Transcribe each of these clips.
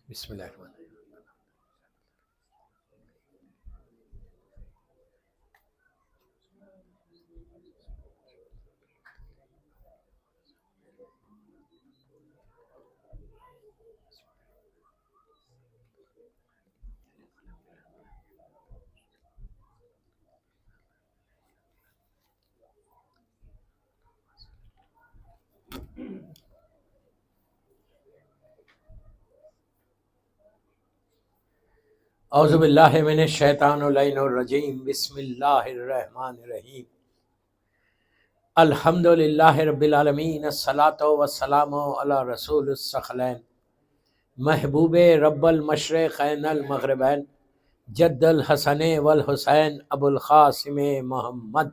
بسم اللہ الرحمن الرحیم۔ اعوذ باللہ من الشیطان اللعین الرجیم، بسم اللہ الرحمن الرحیم۔ الحمد للہ رب العالمین، الصلاۃ والسلام علی رسول الثقلین، محبوب رب المشرقین المغربین، جد الحسن والحسین ابو القاسم محمد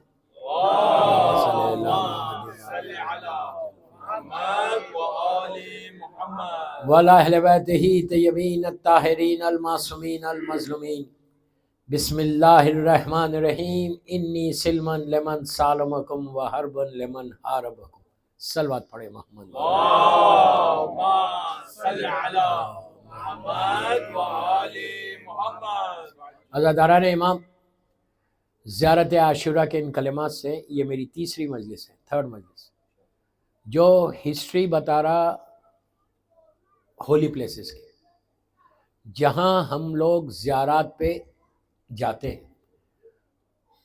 وعلی اہل بیتہ طیبین الطاہرین المعصومین المظلومین۔ بسم اللہ الرحمن الرحیم، انی سلما لمن سالمکم وحربا لمن حاربکم۔ صلوات پڑھے محمد اللہم صلی علی محمد وآل محمد۔ عزاداران امام، زیارت عاشورہ کے ان کلمات سے یہ میری تیسری مجلس ہے، تھرڈ مجلس، جو ہسٹری بتا رہا ہولی پلیسز کی، جہاں ہم لوگ زیارات پہ جاتے ہیں۔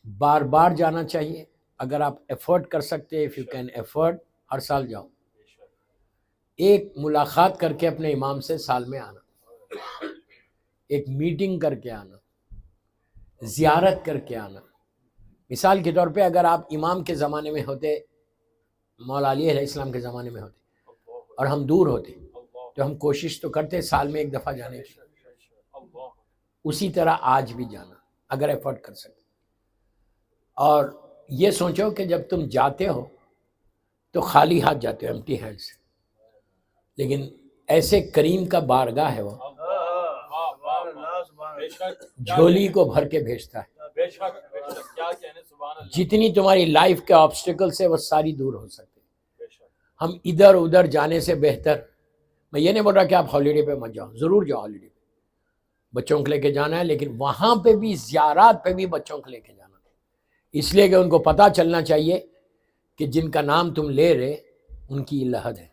بار بار جانا چاہیے، اگر آپ ایفورٹ کر سکتے، اف یو کین ایفورٹ، ہر سال جاؤ۔ ایک ملاقات کر کے اپنے امام سے سال میں آنا، ایک میٹنگ کر کے آنا، زیارت کر کے آنا۔ مثال کے طور پہ اگر آپ امام کے زمانے میں ہوتے، مولا علی علیہ السلام کے زمانے میں ہوتے اور ہم دور ہوتے تو ہم کوشش تو کرتے سال میں ایک دفعہ جانے کی، اسی طرح آج بھی جانا اگر ایفورٹ کر سکتے۔ اور یہ سوچو کہ جب تم جاتے ہو تو خالی ہاتھ جاتے ہو، ایمٹی ہینڈ سے، لیکن ایسے کریم کا بارگاہ ہے، وہ جھولی کو بھر کے بھیجتا ہے۔ جتنی تمہاری لائف کے آبسٹیکلس ہیں وہ ساری دور ہو سکتے ہیں۔ ہم ادھر ادھر جانے سے بہتر، میں یہ نہیں بول رہا کہ آپ ہالیڈے پہ مت جاؤ، ضرور جاؤ ہالیڈے پہ، بچوں کو لے کے جانا ہے، لیکن وہاں پہ بھی زیارات پہ بھی بچوں کو لے کے جانا ہے، اس لیے کہ ان کو پتہ چلنا چاہیے کہ جن کا نام تم لے رہے ان کی لحد ہے۔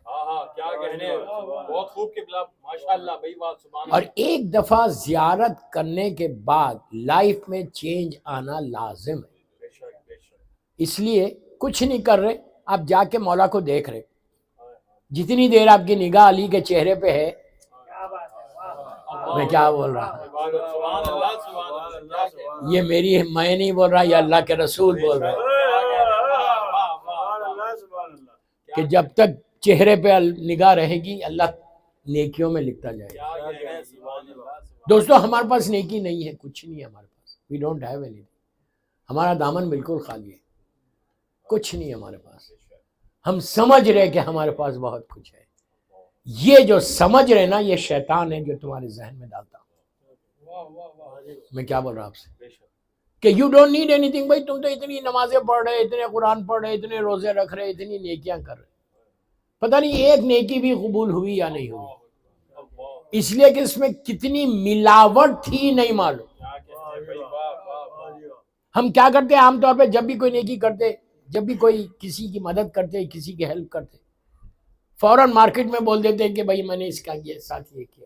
کیا کہنے، بہت خوب قبلہ، ماشاءاللہ بھائی، بات سبحان اور اللہ۔ ایک دفعہ زیارت کرنے کے بعد لائف میں چینج آنا لازم ہے۔ اس لیے کچھ نہیں کر رہے، آپ جا کے مولا کو دیکھ رہے، جتنی دیر آپ کی نگاہ علی کے چہرے پہ ہے، میں کیا بول رہا ہوں، سبحان اللہ، سبحان اللہ۔ یہ میری، میں نہیں بول رہا، یہ اللہ کے رسول بول رہے ہیں کہ جب تک چہرے پہ نگاہ رہے گی اللہ نیکیوں میں لکھتا جائے گا۔ دوستو ہمارے پاس نیکی نہیں ہے، کچھ نہیں ہے ہمارے پاس، وی ڈونٹ ہیو اینی، ہمارا دامن بالکل خالی ہے، کچھ نہیں ہے ہمارے پاس۔ ہم سمجھ رہے کہ ہمارے پاس بہت کچھ ہے، یہ جو سمجھ رہے نا، یہ شیطان ہے جو تمہارے ذہن میں ڈالتا۔ میں کیا بول رہا ہوں آپ سے کہ you don't need any thing, بھائی تم تو اتنی نمازیں پڑھ رہے، اتنے قرآن پڑھ رہے، اتنے روزے رکھ رہے، اتنی نیکیاں کر رہے، پتہ نہیں ایک نیکی بھی قبول ہوئی یا نہیں ہوئی، اس لیے کہ اس میں کتنی ملاوٹ تھی نہیں معلوم۔ ہم کیا کرتے ہیں عام طور پہ، جب بھی کوئی نیکی کرتے، جب بھی کوئی کسی کی مدد کرتے، کسی کی ہیلپ کرتے، فوراً مارکیٹ میں بول دیتے ہیں کہ بھائی میں نے اس کا یہ ساتھ یہ کیا۔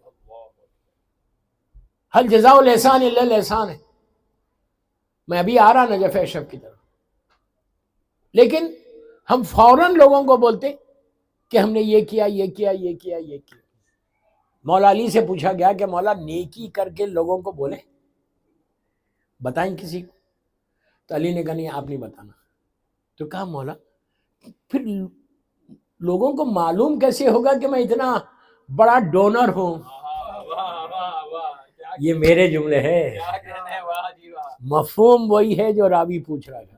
حل جزاء الاحسان الا الاحسان ہے۔ میں ابھی آ رہا نجف اشرف کی طرف، لیکن ہم فوراً لوگوں کو بولتے کہ ہم نے یہ کیا، یہ کیا، یہ کیا، یہ کیا۔ مولا علی سے پوچھا گیا کہ مولا نیکی کر کے لوگوں کو بولیں، بتائیں کسی کو؟ تو علی نے کہا نہیں، آپ نہیں بتانا۔ تو کہا مولا پھر لوگوں کو معلوم کیسے ہوگا کہ میں اتنا بڑا ڈونر ہوں؟ یہ میرے جملے ہیں، مفہوم وہی ہے جو راوی پوچھ رہا تھا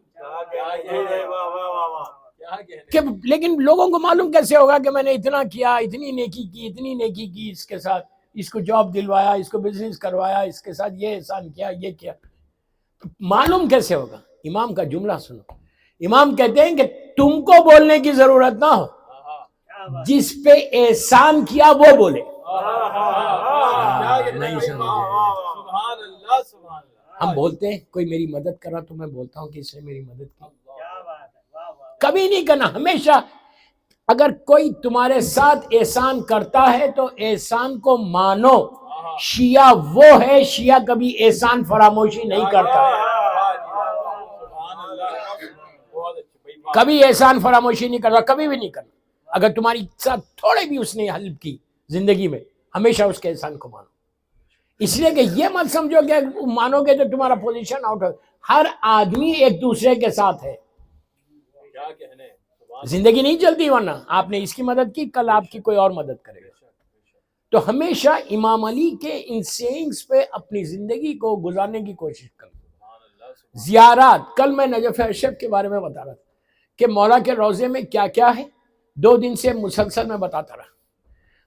کہ لیکن لوگوں کو معلوم کیسے ہوگا کہ میں نے اتنا کیا، اتنی نیکی کی، اتنی نیکی کی، اس کے ساتھ اس کو جاب دلوایا، اس کو بزنس کروایا، اس کے ساتھ یہ احسان کیا، یہ کیا، معلوم کیسے ہوگا؟ امام کا جملہ سنو، امام کہتے ہیں کہ تم کو بولنے کی ضرورت نہ ہو، جس پہ احسان کیا وہ بولے۔ نہیں سمجھے سبحان اللہ سبحان اللہ. ہم بولتے ہیں کوئی میری مدد کرا تو میں بولتا ہوں کہ اس نے میری مدد کی. کبھی نہیں کرنا. ہمیشہ اگر کوئی تمہارے ساتھ احسان کرتا ہے تو احسان کو مانو. شیعہ وہ ہے، شیعہ کبھی احسان فراموشی نہیں کرتا ہے، سبحان اللہ. بہت اچھی بھائی بات. کبھی احسان فراموشی نہیں کرتا، کبھی بھی نہیں کرنا. اگر تمہاری ساتھ تھوڑے بھی اس نے ہیلپ کی زندگی میں، ہمیشہ اس کے احسان کو مانو. اس لیے کہ یہ مت سمجھو کہ مانو گے تو تمہارا پوزیشن آؤٹ ہو. ہر آدمی ایک دوسرے کے ساتھ ہے، کیا کہنے. سبحان زندگی نہیں چلتی، ورنہ آپ نے اس کی مدد کی، کل آپ کی کوئی اور مدد کرے گا. تو ہمیشہ امام علی کے ان سینگز پہ اپنی زندگی کو گزارنے کی کوشش کرو. اللہ. زیارات، کل میں نجف اشرف کے بارے میں بتا رہا تھا کہ مولا کے روضے میں کیا کیا ہے، 2 دن سے مسلسل میں بتاتا رہا.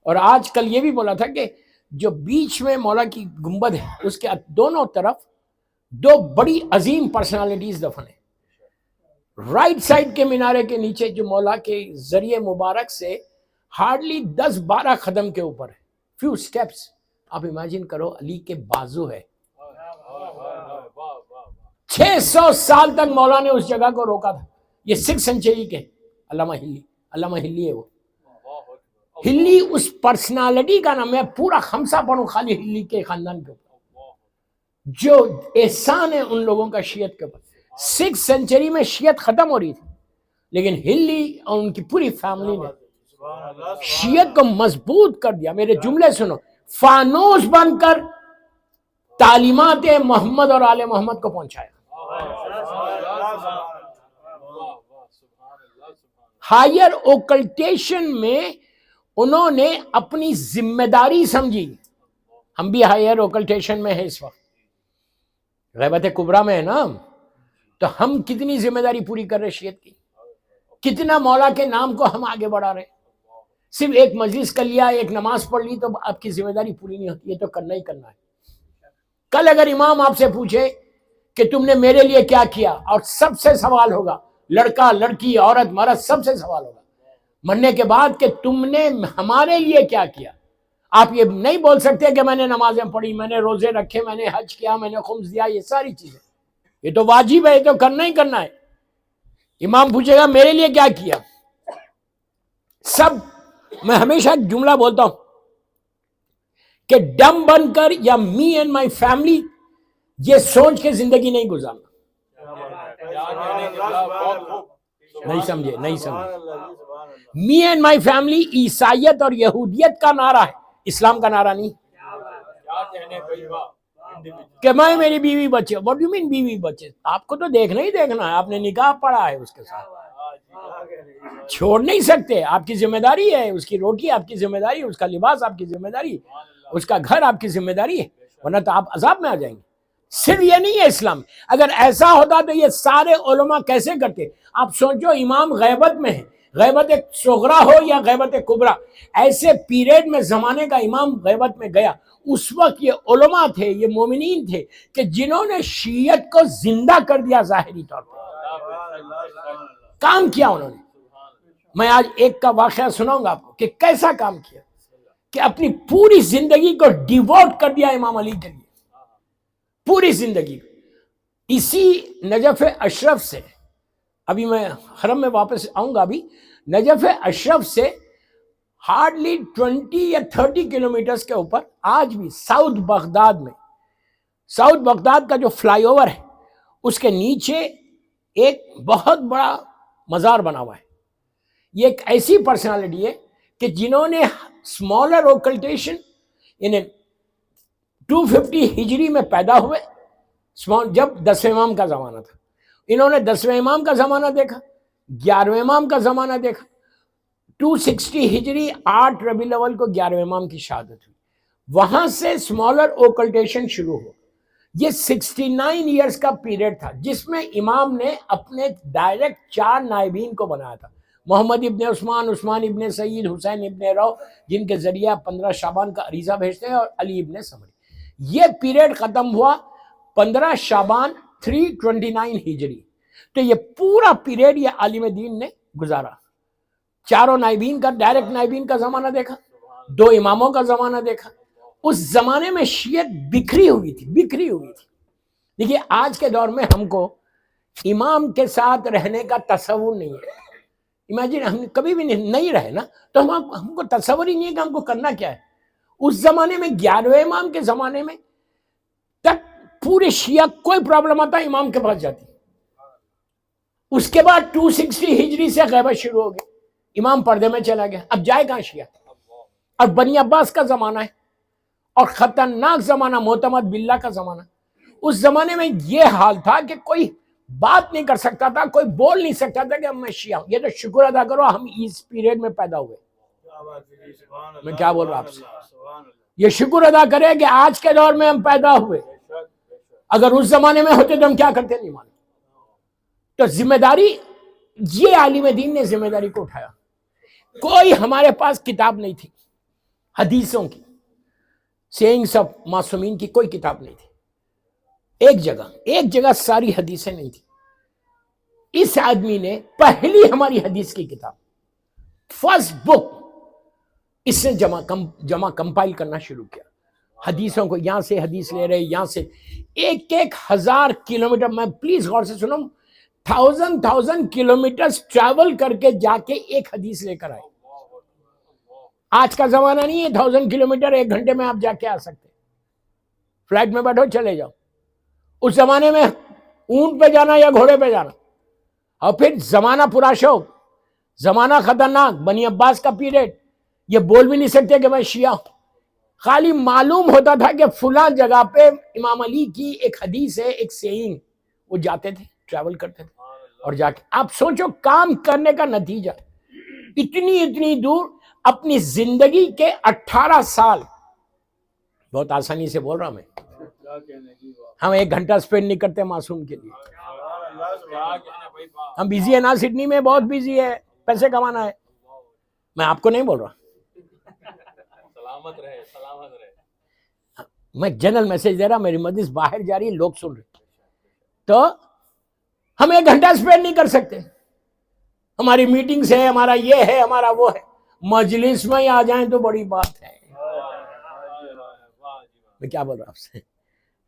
اور آج کل یہ بھی بولا تھا کہ جو بیچ میں مولا کی گنبد ہے اس کے دونوں طرف 2 بڑی عظیم پرسنالٹیز دفن ہیں. رائٹ سائڈ کے مینارے کے نیچے جو مولا کے ذریعے مبارک سے ہارڈلی 10-12 قدم کے اوپر ہے، فیو سٹیپس. آپ امیجن کرو، علی کے بازو ہے. 600 سال تک مولا نے اس جگہ کو روکا تھا. یہ 6th سینچری کے علامہ ہلی ہے. وہ ہلی اس پرسنالٹی کا نام. میں پورا خمسہ پڑھوں خالی ہلی کے خاندان کے اوپر، جو احسان ہے ان لوگوں کا شیعت کے اوپر. 6th سینچری میں شیعت ختم ہو رہی تھی، لیکن ہلی اور ان کی پوری فیملی نے شیعت کو مضبوط کر دیا. میرے جملے سنو، فانوس بن کر تعلیمات محمد اور آل محمد کو پہنچایا. ہائر اوکلٹیشن میں انہوں نے اپنی ذمہ داری سمجھی. ہم بھی ہائر اوکلٹیشن میں ہیں اس وقت، غیبت کبریٰ میں ہے نا. تو ہم کتنی ذمہ داری پوری کر رہے شیعت کی، کتنا مولا کے نام کو ہم آگے بڑھا رہے. صرف ایک مجلس کر لیا، ایک نماز پڑھ لی تو آپ کی ذمہ داری پوری نہیں ہوتی. یہ تو کرنا ہی کرنا ہے. کل اگر امام آپ سے پوچھے کہ تم نے میرے لیے کیا کیا، اور سب سے سوال ہوگا، لڑکا لڑکی عورت مرد سب سے سوال ہوگا مرنے کے بعد کہ تم نے ہمارے لیے کیا کیا. آپ یہ نہیں بول سکتے کہ میں نے نمازیں پڑھی، میں نے روزے رکھے، میں نے حج کیا، میں نے خمس دیا. یہ ساری چیزیں یہ تو واجب ہے، یہ تو کرنا ہی کرنا ہے. امام پوچھے گا میرے لیے کیا کیا. سب میں ہمیشہ ایک جملہ بولتا ہوں کہ ڈم بن کر یا می اینڈ مائی فیملی یہ سوچ کے زندگی نہیں گزارنا. نہیں سمجھے. می اینڈ مائی فیملی عیسائیت اور یہودیت کا نعرہ ہے، اسلام کا نعرہ نہیں. کہ میں میری بیوی بچے. واٹ ڈو یو مین بیوی بچے؟ آپ کو تو دیکھنا ہی دیکھنا ہے. آپ نے نکاح پڑھا ہے اس کے ساتھ، چھوڑ نہیں سکتے. آپ کی ذمہ داری ہے. اس کی روٹی آپ کی ذمہ داری ہے، اس کا لباس آپ کی ذمہ داری ہے، اس کا گھر آپ کی ذمہ داری ہے، ورنہ تو آپ عذاب میں آ جائیں گے. صرف یہ نہیں ہے اسلام. اگر ایسا ہوتا تو یہ سارے علماء کیسے کرتے؟ آپ سوچو، امام غیبت میں ہے، غیبت صغریٰ ہو یا غیبت کبریٰ، ایسے پیریڈ میں زمانے کا امام غیبت میں گیا. اس وقت یہ علماء تھے، یہ مومنین تھے کہ جنہوں نے شیعت کو زندہ کر دیا. ظاہری طور پر کام کیا انہوں نے. میں آج ایک کا واقعہ سناؤں گا آپ کو کہ کیسا کام کیا، کہ اپنی پوری زندگی کو ڈیووٹ کر دیا امام علی کے لیے، پوری زندگی. اسی نجف اشرف سے، ابھی میں حرم میں واپس آؤں گا، ابھی نجف اشرف سے ہارڈلی 20 یا 30 کلومیٹرز کے اوپر آج بھی ساؤتھ بغداد کا جو فلائی اوور ہے اس کے نیچے ایک بہت بڑا مزار بنا ہوا ہے. یہ ایک ایسی پرسنالٹی ہے کہ جنہوں نے اسمالر اوکلٹیشن یعنی 250 ہجری میں پیدا ہوئے، جب 10ویں امام کا زمانہ تھا. انہوں نے 10ویں امام کا زمانہ دیکھا، 11ویں امام کا زمانہ دیکھا. 260 ہجری 8 ربیع الاول کو 11ویں امام کی شہادت ہوئی. وہاں سے اسمالر اوکلٹیشن شروع ہو. یہ 69 ایئرز کا پیریڈ تھا جس میں امام نے اپنے ڈائریکٹ 4 نائبین کو بنایا تھا. محمد ابن عثمان، عثمان ابن سعید، حسین ابن رو، جن کے ذریعہ 15 شعبان کا عریضہ بھیجتے ہیں، اور علی ابن سمری. یہ پیریڈ ختم ہوا 15 شعبان 329 ہجری. تو یہ پورا پیریڈ یہ عالم دین نے گزارا. 4 نائبین کا، ڈائریکٹ نائبین کا زمانہ دیکھا، 2 اماموں کا زمانہ دیکھا، اس زمانے میں شیعت بکھری ہوئی تھی. دیکھیے آج کے دور میں ہم کو امام کے ساتھ رہنے کا تصور نہیں ہے. امیجن ہم کبھی بھی نہیں رہے نا تو ہم کو تصور ہی نہیں ہے کہ ہم کو کرنا کیا ہے. اس زمانے میں 11ویں امام کے زمانے میں تک پورے شیعہ کوئی پرابلم آتا امام کے پاس جاتی. اس کے بعد 260 ہجری سے غیبت شروع ہو گئی, امام پردے میں چلا گیا. اب جائے کہاں شیعہ؟ اور بنی عباس کا زمانہ ہے اور خطرناک زمانہ معتمد باللہ کا زمانہ. اس زمانے میں یہ حال تھا کہ کوئی بات نہیں کر سکتا تھا, کوئی بول نہیں سکتا تھا کہ میں شیعہ ہوں. یہ تو شکر ادا کرو ہم اس پیریڈ میں پیدا ہوئے. میں کیا بول رہا ہوں آپ سے, یہ شکر ادا کرے کہ آج کے دور میں ہم پیدا ہوئے. اگر اس زمانے میں ہوتے تو ہم کیا کرتے نہیں معلوم. تو ذمہ داری یہ عالم دین نے ذمہ داری کو اٹھایا. کوئی ہمارے پاس کتاب نہیں تھی حدیثوں کی, سیئنگز آف معصومین کی کوئی کتاب نہیں تھی. ایک جگہ ساری حدیثیں نہیں تھی. اس آدمی نے پہلی ہماری حدیث کی کتاب, فرسٹ بک, اس نے جمع کمپائل کرنا شروع کیا. حدیثوں کو یہاں سے حدیث لے رہے, یہاں سے 1000 کلومیٹر, میں پلیز غور سے سنو, 1000 کلومیٹر ٹریول کر کے جا کے ایک حدیث لے کر آئے. آج کا زمانہ نہیں ہے 1000 کلومیٹر 1 گھنٹے میں آپ جا کے آ سکتے, فلائٹ میں بیٹھو چلے جاؤ. اس زمانے میں اونٹ پہ جانا یا گھوڑے پہ جانا, اور پھر زمانہ پورا شوق, زمانہ خطرناک, بنی عباس کا پیریڈ. یہ بول بھی نہیں سکتے کہ میں شیعہ ہوں. خالی معلوم ہوتا تھا کہ فلاں جگہ پہ امام علی کی ایک حدیث ہے, ایک سیئنگ. وہ جاتے تھے, ٹریول کرتے تھے اور جا کے, آپ سوچو کام کرنے کا نتیجہ, اتنی دور اپنی زندگی کے 18 سال, بہت آسانی سے بول رہا ہوں میں, ہم 1 گھنٹہ اسپینڈ نہیں کرتے معصوم کے لیے. ہم بیزی ہے نا, سڈنی میں بہت بیزی ہے, پیسے کمانا ہے. میں آپ کو نہیں بول رہا, سلامت رہے. میں جنرل میسج دے رہا, میری مجلس باہر جا رہی ہے, لوگ سن رہے. تو ہم 1 گھنٹہ اسپینڈ نہیں کر سکتے. ہماری میٹنگز ہے, ہمارا یہ ہے, ہمارا وہ ہے. مجلس میں آ جائیں تو بڑی بات ہے. میں کیا بول رہا ہوں آپ سے.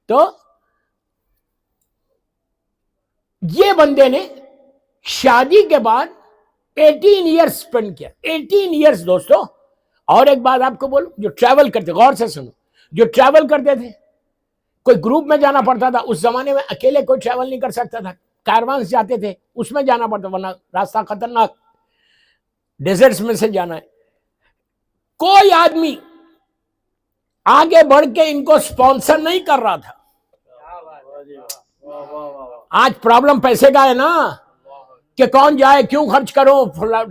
تو یہ بندے نے شادی کے بعد 18 ایئرز اسپینڈ کیا. 18 ایئرز دوستو. اور ایک بات آپ کو بولوں, جو ٹریول کرتے, غور سے سنو, جو ٹریول کرتے تھے, کوئی گروپ میں جانا پڑتا تھا. اس زمانے میں اکیلے کوئی ٹریول نہیں کر سکتا تھا, کاروانس جاتے تھے, اس میں جانا پڑتا, ورنہ راستہ خطرناک, ڈیزرٹس میں سے جانا ہے. کوئی آدمی آگے بڑھ کے ان کو سپانسر نہیں کر رہا تھا. آج پرابلم پیسے کا ہے نا, کہ کون جائے, کیوں خرچ کرو,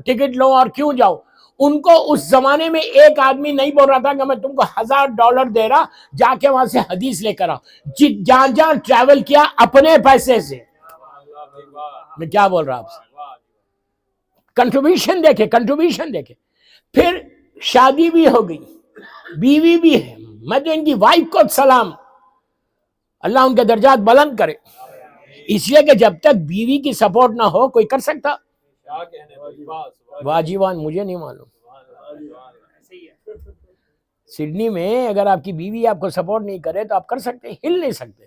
ٹکٹ لو اور کیوں جاؤ. ان کو اس زمانے میں ایک آدمی نہیں بول رہا تھا کہ میں تم کو $1000 دے رہا, جا کے وہاں سے حدیث لے کر آؤ. جہاں ٹریول کیا اپنے پیسے سے. میں کیا بول رہا آپ سے, کنٹریبیوشن دیکھے. پھر شادی بھی ہو گئی, بیوی بھی ہے. میں تو ان کی وائف کو سلام, اللہ ان کے درجات بلند کرے. اس لیے کہ جب تک بیوی کی سپورٹ نہ ہو کوئی کر سکتا. واجبان مجھے نہیں معلوم. سڈنی میں اگر آپ کی بیوی آپ کو سپورٹ نہیں کرے تو آپ کر سکتے, ہل نہیں سکتے.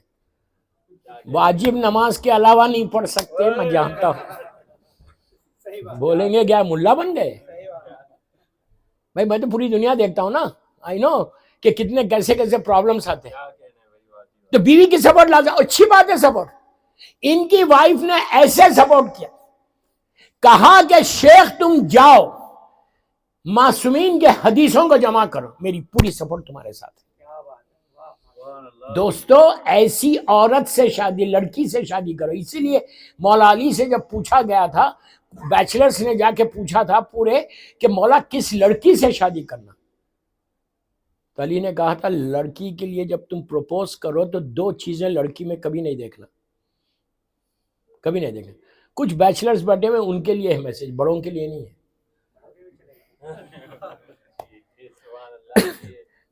واجب نماز کے علاوہ نہیں پڑھ سکتے, میں جانتا ہوں. بولیں گے کیا ملا بن گئے بھائی, میں تو پوری دنیا دیکھتا ہوں نا, آئی نو کہ کتنے کیسے پرابلمس آتے ہیں. تو بیوی کی سپورٹ لازم, اچھی بات ہے سپورٹ. ان کی وائف نے ایسے سپورٹ کیا, کہا کہ شیخ تم جاؤ معصومین کے حدیثوں کو جمع کرو, میری پوری سپورٹ تمہارے ساتھ ہے. دوستو ایسی عورت سے شادی, لڑکی سے شادی کرو. اسی لیے مولا علی سے جب پوچھا گیا تھا, بیچلرز نے جا کے پوچھا تھا پورے کہ مولا کس لڑکی سے شادی کرنا, تو علی نے کہا تھا لڑکی کے لیے جب تم پروپوز کرو تو 2 چیزیں لڑکی میں کبھی نہیں دیکھنا. کچھ بیچلرز بیٹھے میں ان کے لیے ہے میسج, بڑوں کے لیے نہیں ہے.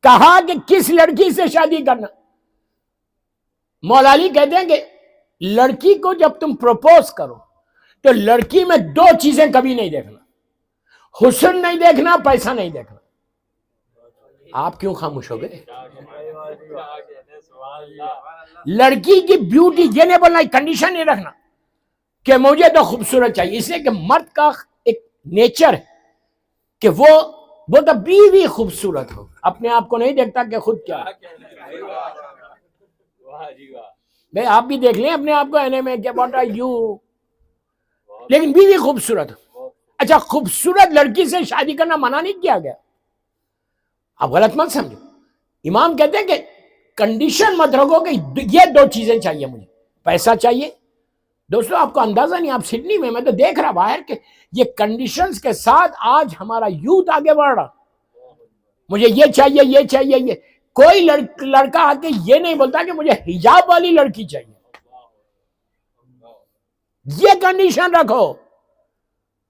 کہا کہ کس لڑکی سے شادی کرنا. مولا علی کہتے ہیں کہ لڑکی کو جب تم پروپوز کرو تو لڑکی میں 2 چیزیں کبھی نہیں دیکھنا, حسن نہیں دیکھنا, پیسہ نہیں دیکھنا. آپ کیوں خاموش ہو گئے؟ کیا کہنے سبحان اللہ. لڑکی کی بیوٹی یہ نہیں بولنا، کنڈیشن نہیں رکھنا کہ مجھے تو خوبصورت چاہیے، اس لیے کہ مرد کا ایک نیچر ہے کہ وہ بولتا بیوی خوبصورت ہو، اپنے آپ کو نہیں دیکھتا کہ خود کیا ہے. کیا کہنے واہ جی واہ. بھائی آپ بھی دیکھ لیں اپنے آپ کو آئینے میں کہ واٹ آر یو، لیکن بیوی خوبصورت ہو. اچھا خوبصورت لڑکی سے شادی کرنا منع نہیں کیا گیا، آپ غلط مت سمجھو. امام کہتے ہیں کہ کنڈیشن مت رکھو کہ یہ دو چیزیں چاہیے مجھے، پیسہ چاہیے. دوستو آپ کو اندازہ نہیں، آپ سڈنی میں تو دیکھ رہا باہر کہ یہ کنڈیشنز کے ساتھ آج ہمارا یوتھ آگے بڑھ رہا. مجھے یہ چاہیے، یہ چاہیے، یہ کوئی لڑکا آ کے یہ نہیں بولتا کہ مجھے حجاب والی لڑکی چاہیے. یہ کنڈیشن رکھو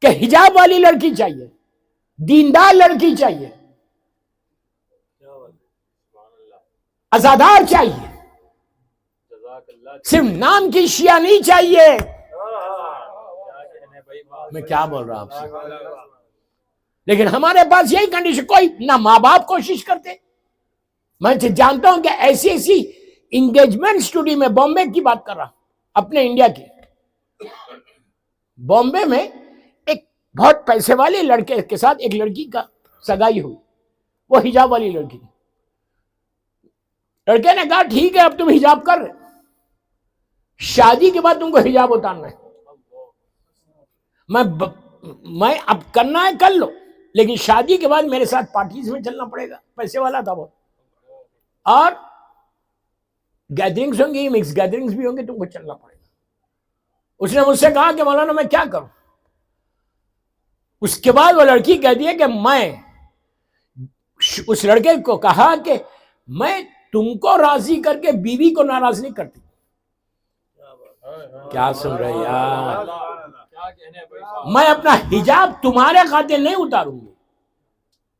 کہ حجاب والی لڑکی چاہیے، دیندار لڑکی چاہیے، ازادار چاہیے، جزاک اللہ. صرف نام کی شیعہ نہیں چاہیے. کیا کہنے بھائی واہ. میں کیا بول رہا ہوں آپ سے؟ لیکن ہمارے پاس یہی کنڈیشن، کوئی نہ ماں باپ کوشش کرتے. میں جانتا ہوں کہ ایسی ایسی انگیجمنٹ اسٹوڈی میں بامبے کی بات کر رہا ہوں، اپنے انڈیا کی. بامبے میں ایک بہت پیسے والے لڑکے کے ساتھ ایک لڑکی کا سگائی ہوئی، وہ حجاب والی لڑکی تھی. لڑکے نے کہا ٹھیک ہے اب تم حجاب کر رہے، شادی کے بعد تم کو حجاب اتارنا ہے. میں اب کرنا ہے کر لو، لیکن شادی کے بعد میرے ساتھ پارٹیز میں چلنا پڑے گا. پیسے والا تھا وہ، اور گیدرنگز ہوں گی، مکس گیدرنگز بھی ہوں گے، تم کو چلنا پڑے گا. اس نے مجھ سے کہا کہ مولانا میں کیا کروں. اس کے بعد وہ لڑکی کہتی ہے کہ میں اس لڑکے کو کہا کہ میں تم کو راضی کر کے بیوی کو ناراض نہیں کرتی. کیا سن رہے یار؟ کیا کہنے بھائی واہ. میں اپنا حجاب تمہارے خاطر نہیں اتاروں گی.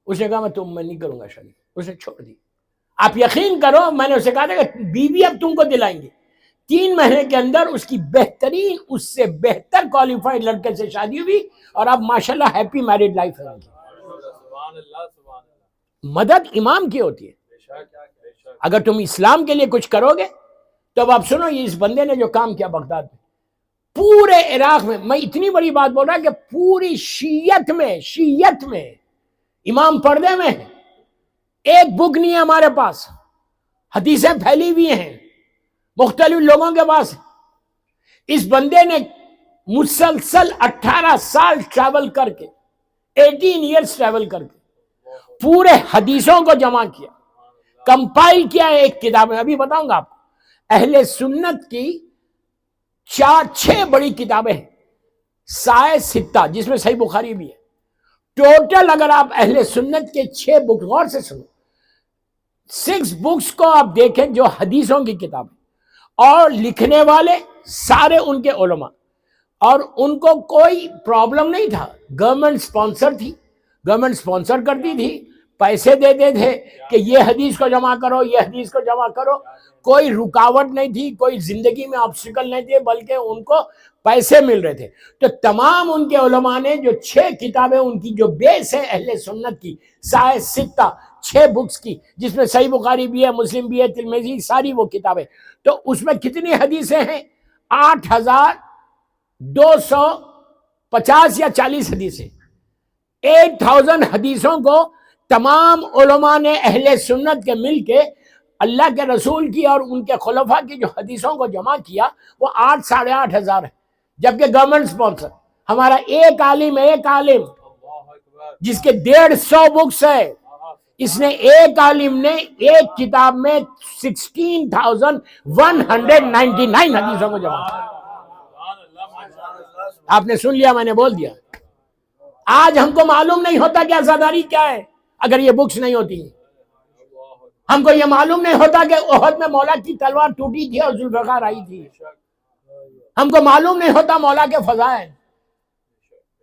اس نے کہا میں نہیں کروں گا شادی. اس نے چھوڑ دی. آپ یقین کرو میں نے اسے کہا تھا کہ بیوی اب تم کو دلائیں گے. 3 مہینے کے اندر اس کی بہترین، اس سے بہتر کوالیفائڈ لڑکے سے شادی ہوئی، اور اب ماشاءاللہ ہیپی میرڈ لائف ہے. سبحان اللہ سبحان اللہ. مدد امام کی ہوتی ہے. بے شک بے شک. اگر تم اسلام کے لیے کچھ کرو گے تو اب آپ سنو، یہ اس بندے نے جو کام کیا بغداد میں، پورے عراق میں اتنی بڑی بات بول رہا کہ پوری شیعت میں امام پردے میں ہیں. ایک بک نہیں ہے ہمارے پاس، حدیثیں پھیلی ہوئی ہیں مختلف لوگوں کے پاس. اس بندے نے مسلسل 18 سال ٹریول کر کے، 18 ایئرز ٹریول کر کے پورے حدیثوں کو جمع کیا، کمپائل کیا ہے ایک کتاب میں. ابھی بتاؤں گا آپ کو. اہل سنت کی 4-6 بڑی کتابیں ہیں، سائے 6 جس میں صحیح بخاری بھی ہے. ٹوٹل اگر آپ اہل سنت کے 6 بک، غور سے سنو، 6 بکس کو آپ دیکھیں جو حدیثوں کی کتاب ہے، اور لکھنے والے سارے ان کے علماء، اور ان کو کوئی پرابلم نہیں تھا. گورنمنٹ سپانسر تھی، گورنمنٹ سپانسر کرتی تھی، پیسے دیتے تھے کہ یہ حدیث کو جمع کرو، یہ حدیث کو جمع کرو. کوئی رکاوٹ نہیں تھی، کوئی زندگی میں آبسٹیکل نہیں تھے، بلکہ ان کو پیسے مل رہے تھے. تو تمام ان کے علماء نے جو 6 کتابیں، ان کی جو بیس ہے اہل سنت کی، سائے 6 بکس کی، جس میں صحیح بخاری بھی ہے، مسلم بھی ہے، ترمذی، ساری وہ کتابیں. تو اس میں کتنی حدیثیں ہیں؟ 8250 یا 40 حدیثیں. 8000 حدیثوں کو تمام علماء نے اہل سنت کے مل کے اللہ کے رسول کی اور ان کے خلفاء کی جو حدیثوں کو جمع کیا، وہ 8-8.5 ہزار ہے. جبکہ گورنمنٹ سپانسر ہمارا ایک عالم اللہ اکبر. جس کے 150 بکس ہے، اس نے ایک عالم نے ایک کتاب میں 16,199 حدیثوں کو جمع کیا. سبحان اللہ ماشاء اللہ. آپ نے سن لیا، میں نے بول دیا. آج ہم کو معلوم نہیں ہوتا کہ عزاداری کیا ہے اگر یہ بکس نہیں ہوتی. ہم کو یہ معلوم نہیں ہوتا کہ احد میں مولا کی تلوار ٹوٹی تھی اور ذوالفقار آئی تھی. ہم کو معلوم نہیں ہوتا مولا کے فضائل.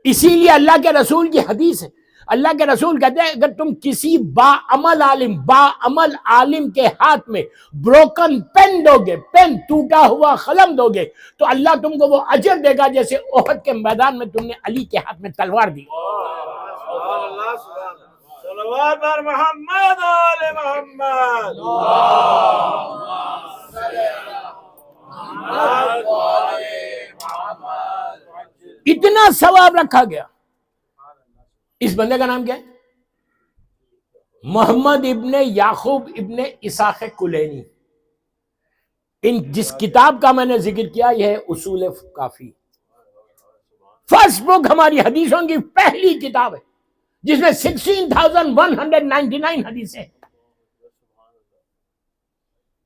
اسی لیے اللہ کے رسول کی حدیث ہے، اللہ کے رسول کہتے ہیں اگر تم کسی باعمل عالم کے ہاتھ میں بروکن پین دو گے، پین ٹوٹا ہوا قلم دو گے، تو اللہ تم کو وہ اجر دے گا جیسے احد کے میدان میں تم نے علی کے ہاتھ میں تلوار دی. صلوات بر محمد آل محمد اتنا ثواب رکھا گیا. اس بندے کا نام کیا ہے؟ محمد ابن یعقوب ابن اسحاق کلینی. جس کتاب کا میں نے ذکر کیا یہ ہے اصول کافی. فرسٹ بک ہماری حدیثوں کی پہلی کتاب ہے جس میں 16,199 حدیثیں ہیں.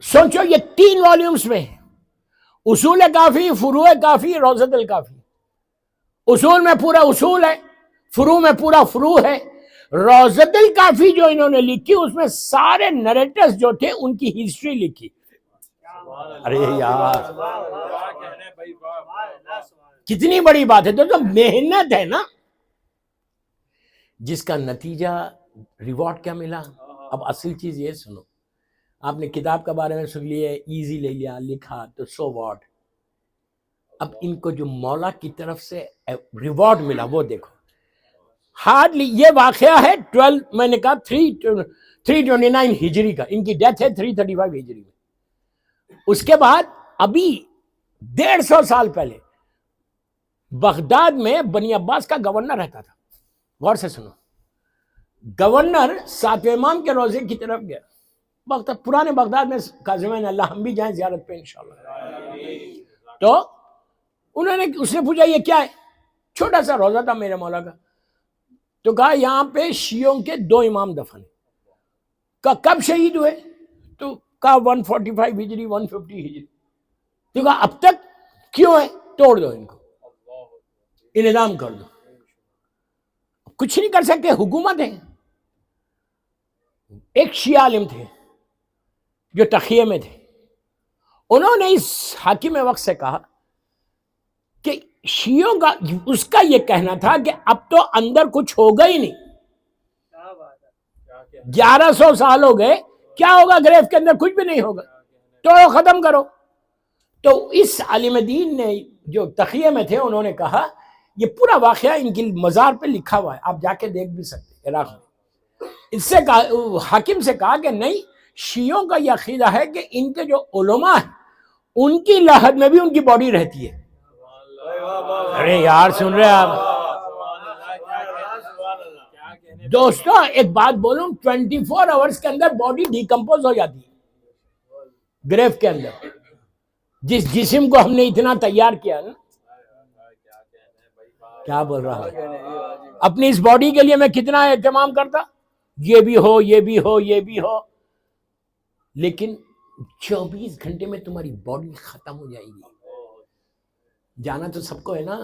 سوچو یہ 3 والیومز میں ہے. اصول کافی، فروع کافی، روضۃ الکافی. اصول میں پورا اصول ہے، فروع میں پورا فروع ہے. روضۃ الکافی جو انہوں نے لکھی اس میں سارے نریٹرز جو تھے ان کی ہسٹری لکھی. ارے یار کتنی بڑی بات ہے. تو محنت ہے نا جس کا نتیجہ ریوارڈ کیا ملا. اب اصل چیز یہ سنو، آپ نے کتاب کے بارے میں سن لیا، ایزی لے لیا، لکھا تو سو واٹ. اب ان کو جو مولا کی طرف سے ریوارڈ ملا وہ دیکھو. ہارڈلی یہ واقعہ ہے 12 میں نے کہا 329 ہجری کا. ان کی ڈیتھ ہے 335 ہجری میں. اس کے بعد ابھی 150 سال پہلے بغداد میں بنی عباس کا گورنر رہتا تھا. غور سے سنو، گورنر 7ویں امام کے روزے کی طرف گیا. پرانے بغداد میں کاظمین اللہ ہم بھی جائیں زیارت پہ انشاءاللہ. تو اس نے پوچھا یہ کیا ہے؟ چھوٹا سا روزہ تھا میرے مولا کا. تو کہا یہاں پہ شیعوں کے 2 امام دفن ہیں. کہا کب شہید ہوئے؟ تو کہا 145 ہجری 150 ہجری. تو کہا اب تک کیوں ہے؟ توڑ دو ان کو، انعدام کر دو. کچھ نہیں کر سکتے، حکومت ہے. ایک شیعہ عالم تھے جو تقیہ میں تھے. انہوں نے اس حاکم وقت سے کہا کہ شیعوں کا اس کا یہ کہنا تھا کہ اب تو اندر کچھ ہوگا ہی نہیں. 1100 سال ہو گئے، کیا ہوگا گریف کے اندر؟ کچھ بھی نہیں ہوگا، توڑو ختم کرو. تو اس عالم دین نے جو تقیہ میں تھے انہوں نے کہا یہ پورا واقعہ ان کی مزار پہ لکھا ہوا ہے، آپ جا کے دیکھ بھی سکتے ہیں عراق میں. اس سے حاکم سے کہا کہ نہیں، شیعوں کا یہ عقیدہ ہے کہ ان کے جو علماء ہیں ان کی لحد میں بھی ان کی باڈی رہتی ہے. ارے یار سن رہے آپ دوستو؟ ایک بات بولوں، 24 آورز کے اندر باڈی ڈیکمپوز ہو جاتی ہے گریف کے اندر. جس جسم کو ہم نے اتنا تیار کیا نا، کیا بول رہا ہوں، اپنی اس باڈی کے لیے میں کتنا اہتمام کرتا، یہ بھی ہو یہ بھی ہو یہ بھی ہو، لیکن 24 گھنٹے میں تمہاری باڈی ختم ہو جائے گی. جانا تو سب کو ہے نا،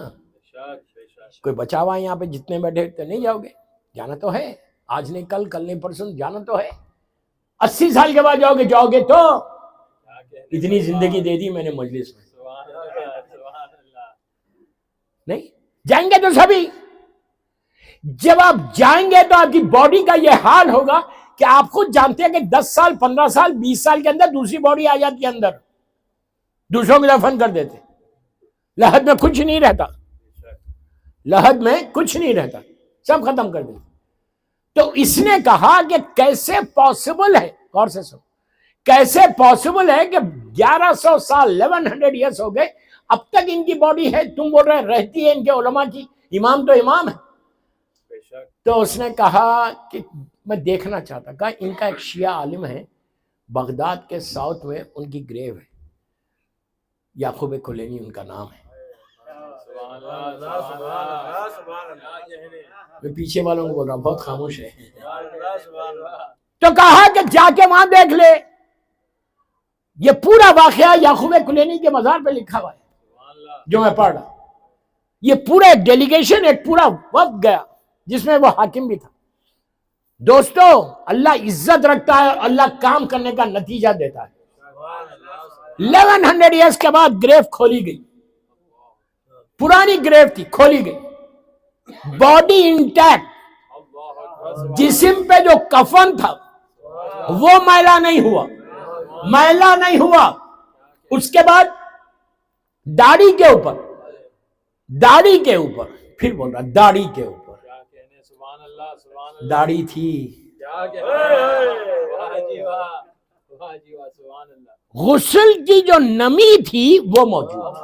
کوئی بچا ہوا ہے یہاں پہ جتنے بیٹھے تو نہیں جاؤ گے؟ جانا تو ہے، آج نہیں کل، کل نہیں پرسوں، جانا تو ہے. 80 سال کے بعد جاؤ گے تو اتنی زندگی دے دی میں نے مجلس میں. نہیں جائیں گے تو سبھی. جب آپ جائیں گے تو آپ کی باڈی کا یہ حال ہوگا کہ آپ خود جانتے ہیں کہ 10 سال 15 سال 20 سال کے اندر دوسری باڈی آ جاتی ہے اندر، دوسروں کو دفن کر دیتے. لحد میں کچھ نہیں رہتا، لحد میں کچھ نہیں رہتا، سب ختم کر دیتے. تو اس نے کہا کہ کیسے پاسبل ہے، غور سے سنو، کیسے پاسبل ہے کہ 1100 سال 1100 ایئرس ہو گئے اب تک ان کی باڈی ہے، تم بول رہے رہتی ہے ان کے علماء کی. امام تو امام ہے. تو اس نے کہا کہ میں دیکھنا چاہتا. کہا ان کا ایک شیعہ عالم ہے بغداد کے ساؤتھ میں، ان کی گریو ہے، یعقوب کلینی ان کا نام ہے. میں پیچھے والوں کو بول رہا ہوں بہت خاموش ہے. تو کہا کہ جا کے وہاں دیکھ لے، یہ پورا واقعہ یعقوب کلینی کے مزار پہ لکھا ہوا ہے جو میں پڑھ رہا. یہ پورا ایک ڈیلیگیشن، ایک پورا وفد گیا جس میں وہ حاکم بھی تھا. دوستو اللہ عزت رکھتا ہے، اللہ کام کرنے کا نتیجہ دیتا ہے. 1100 ایئرس کے بعد گریف کھولی گئی، پرانی گریف تھی، کھولی گئی، باڈی انٹیکٹ. جسم پہ جو کفن تھا وہ میلا نہیں ہوا، میلا نہیں ہوا. اس کے بعد داڑھی کے اوپر پھر بول رہا داڑھی کے اوپر داڑھی تھی. کیا کہنا ہے. واہ جی واہ، واہ جی واہ، سبحان اللہ. غسل کی جو نمی تھی وہ موجود. اللہ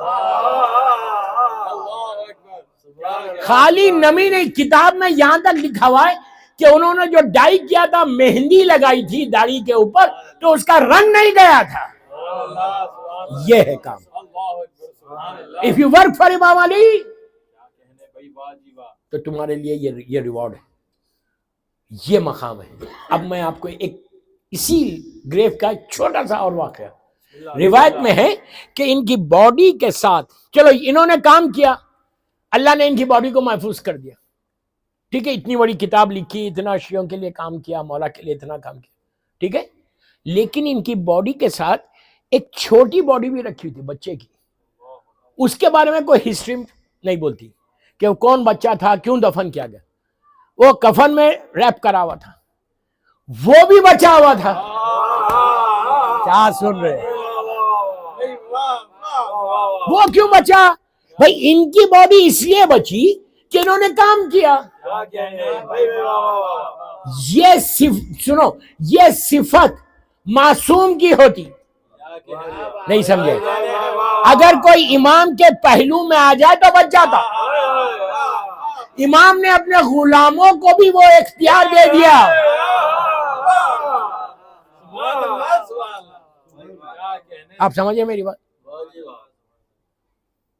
اکبر، سبحان اللہ. خالی نمی نہیں، کتاب میں یہاں تک لکھا ہوا ہے کہ انہوں نے جو ڈائی کیا تھا، مہندی لگائی تھی داڑھی کے اوپر، تو اس کا رنگ نہیں گیا تھا. اللہ، سبحان اللہ. یہ ہے کام. اللہ اکبر، سبحان اللہ. If you work for امام علی کیا کہنے بھائی، واہ جی واہ. تو تمہارے لیے یہ ریوارڈ ہے، یہ مقام ہے. اب میں آپ کو ایک اسی گریف کا ایک چھوٹا سا اور واقعہ، روایت میں ہے کہ ان کی باڈی کے ساتھ، چلو انہوں نے کام کیا، اللہ نے ان کی باڈی کو محفوظ کر دیا، ٹھیک ہے، اتنی بڑی کتاب لکھی، اتنا شیعوں کے لیے کام کیا، مولا کے لیے اتنا کام کیا، ٹھیک ہے، لیکن ان کی باڈی کے ساتھ ایک چھوٹی باڈی بھی رکھی ہوئی تھی بچے کی. اس کے بارے میں کوئی ہسٹری نہیں بولتی کہ وہ کون بچہ تھا، کیوں دفن کیا گیا. وہ کفن میں ریپ کرا ہوا تھا، وہ بھی بچا ہوا تھا. کیا سن رہے ہیں؟ وہ کیوں بچا؟ بھائی ان کی باڈی اس لیے بچی کہ انہوں نے کام کیا. یہ سنو، یہ صفت معصوم کی ہوتی، نہیں سمجھے؟ اگر کوئی امام کے پہلو میں آ جائے تو بچ جاتا. امام نے اپنے غلاموں کو بھی وہ اختیار دے دیا. آپ سمجھے میری بات؟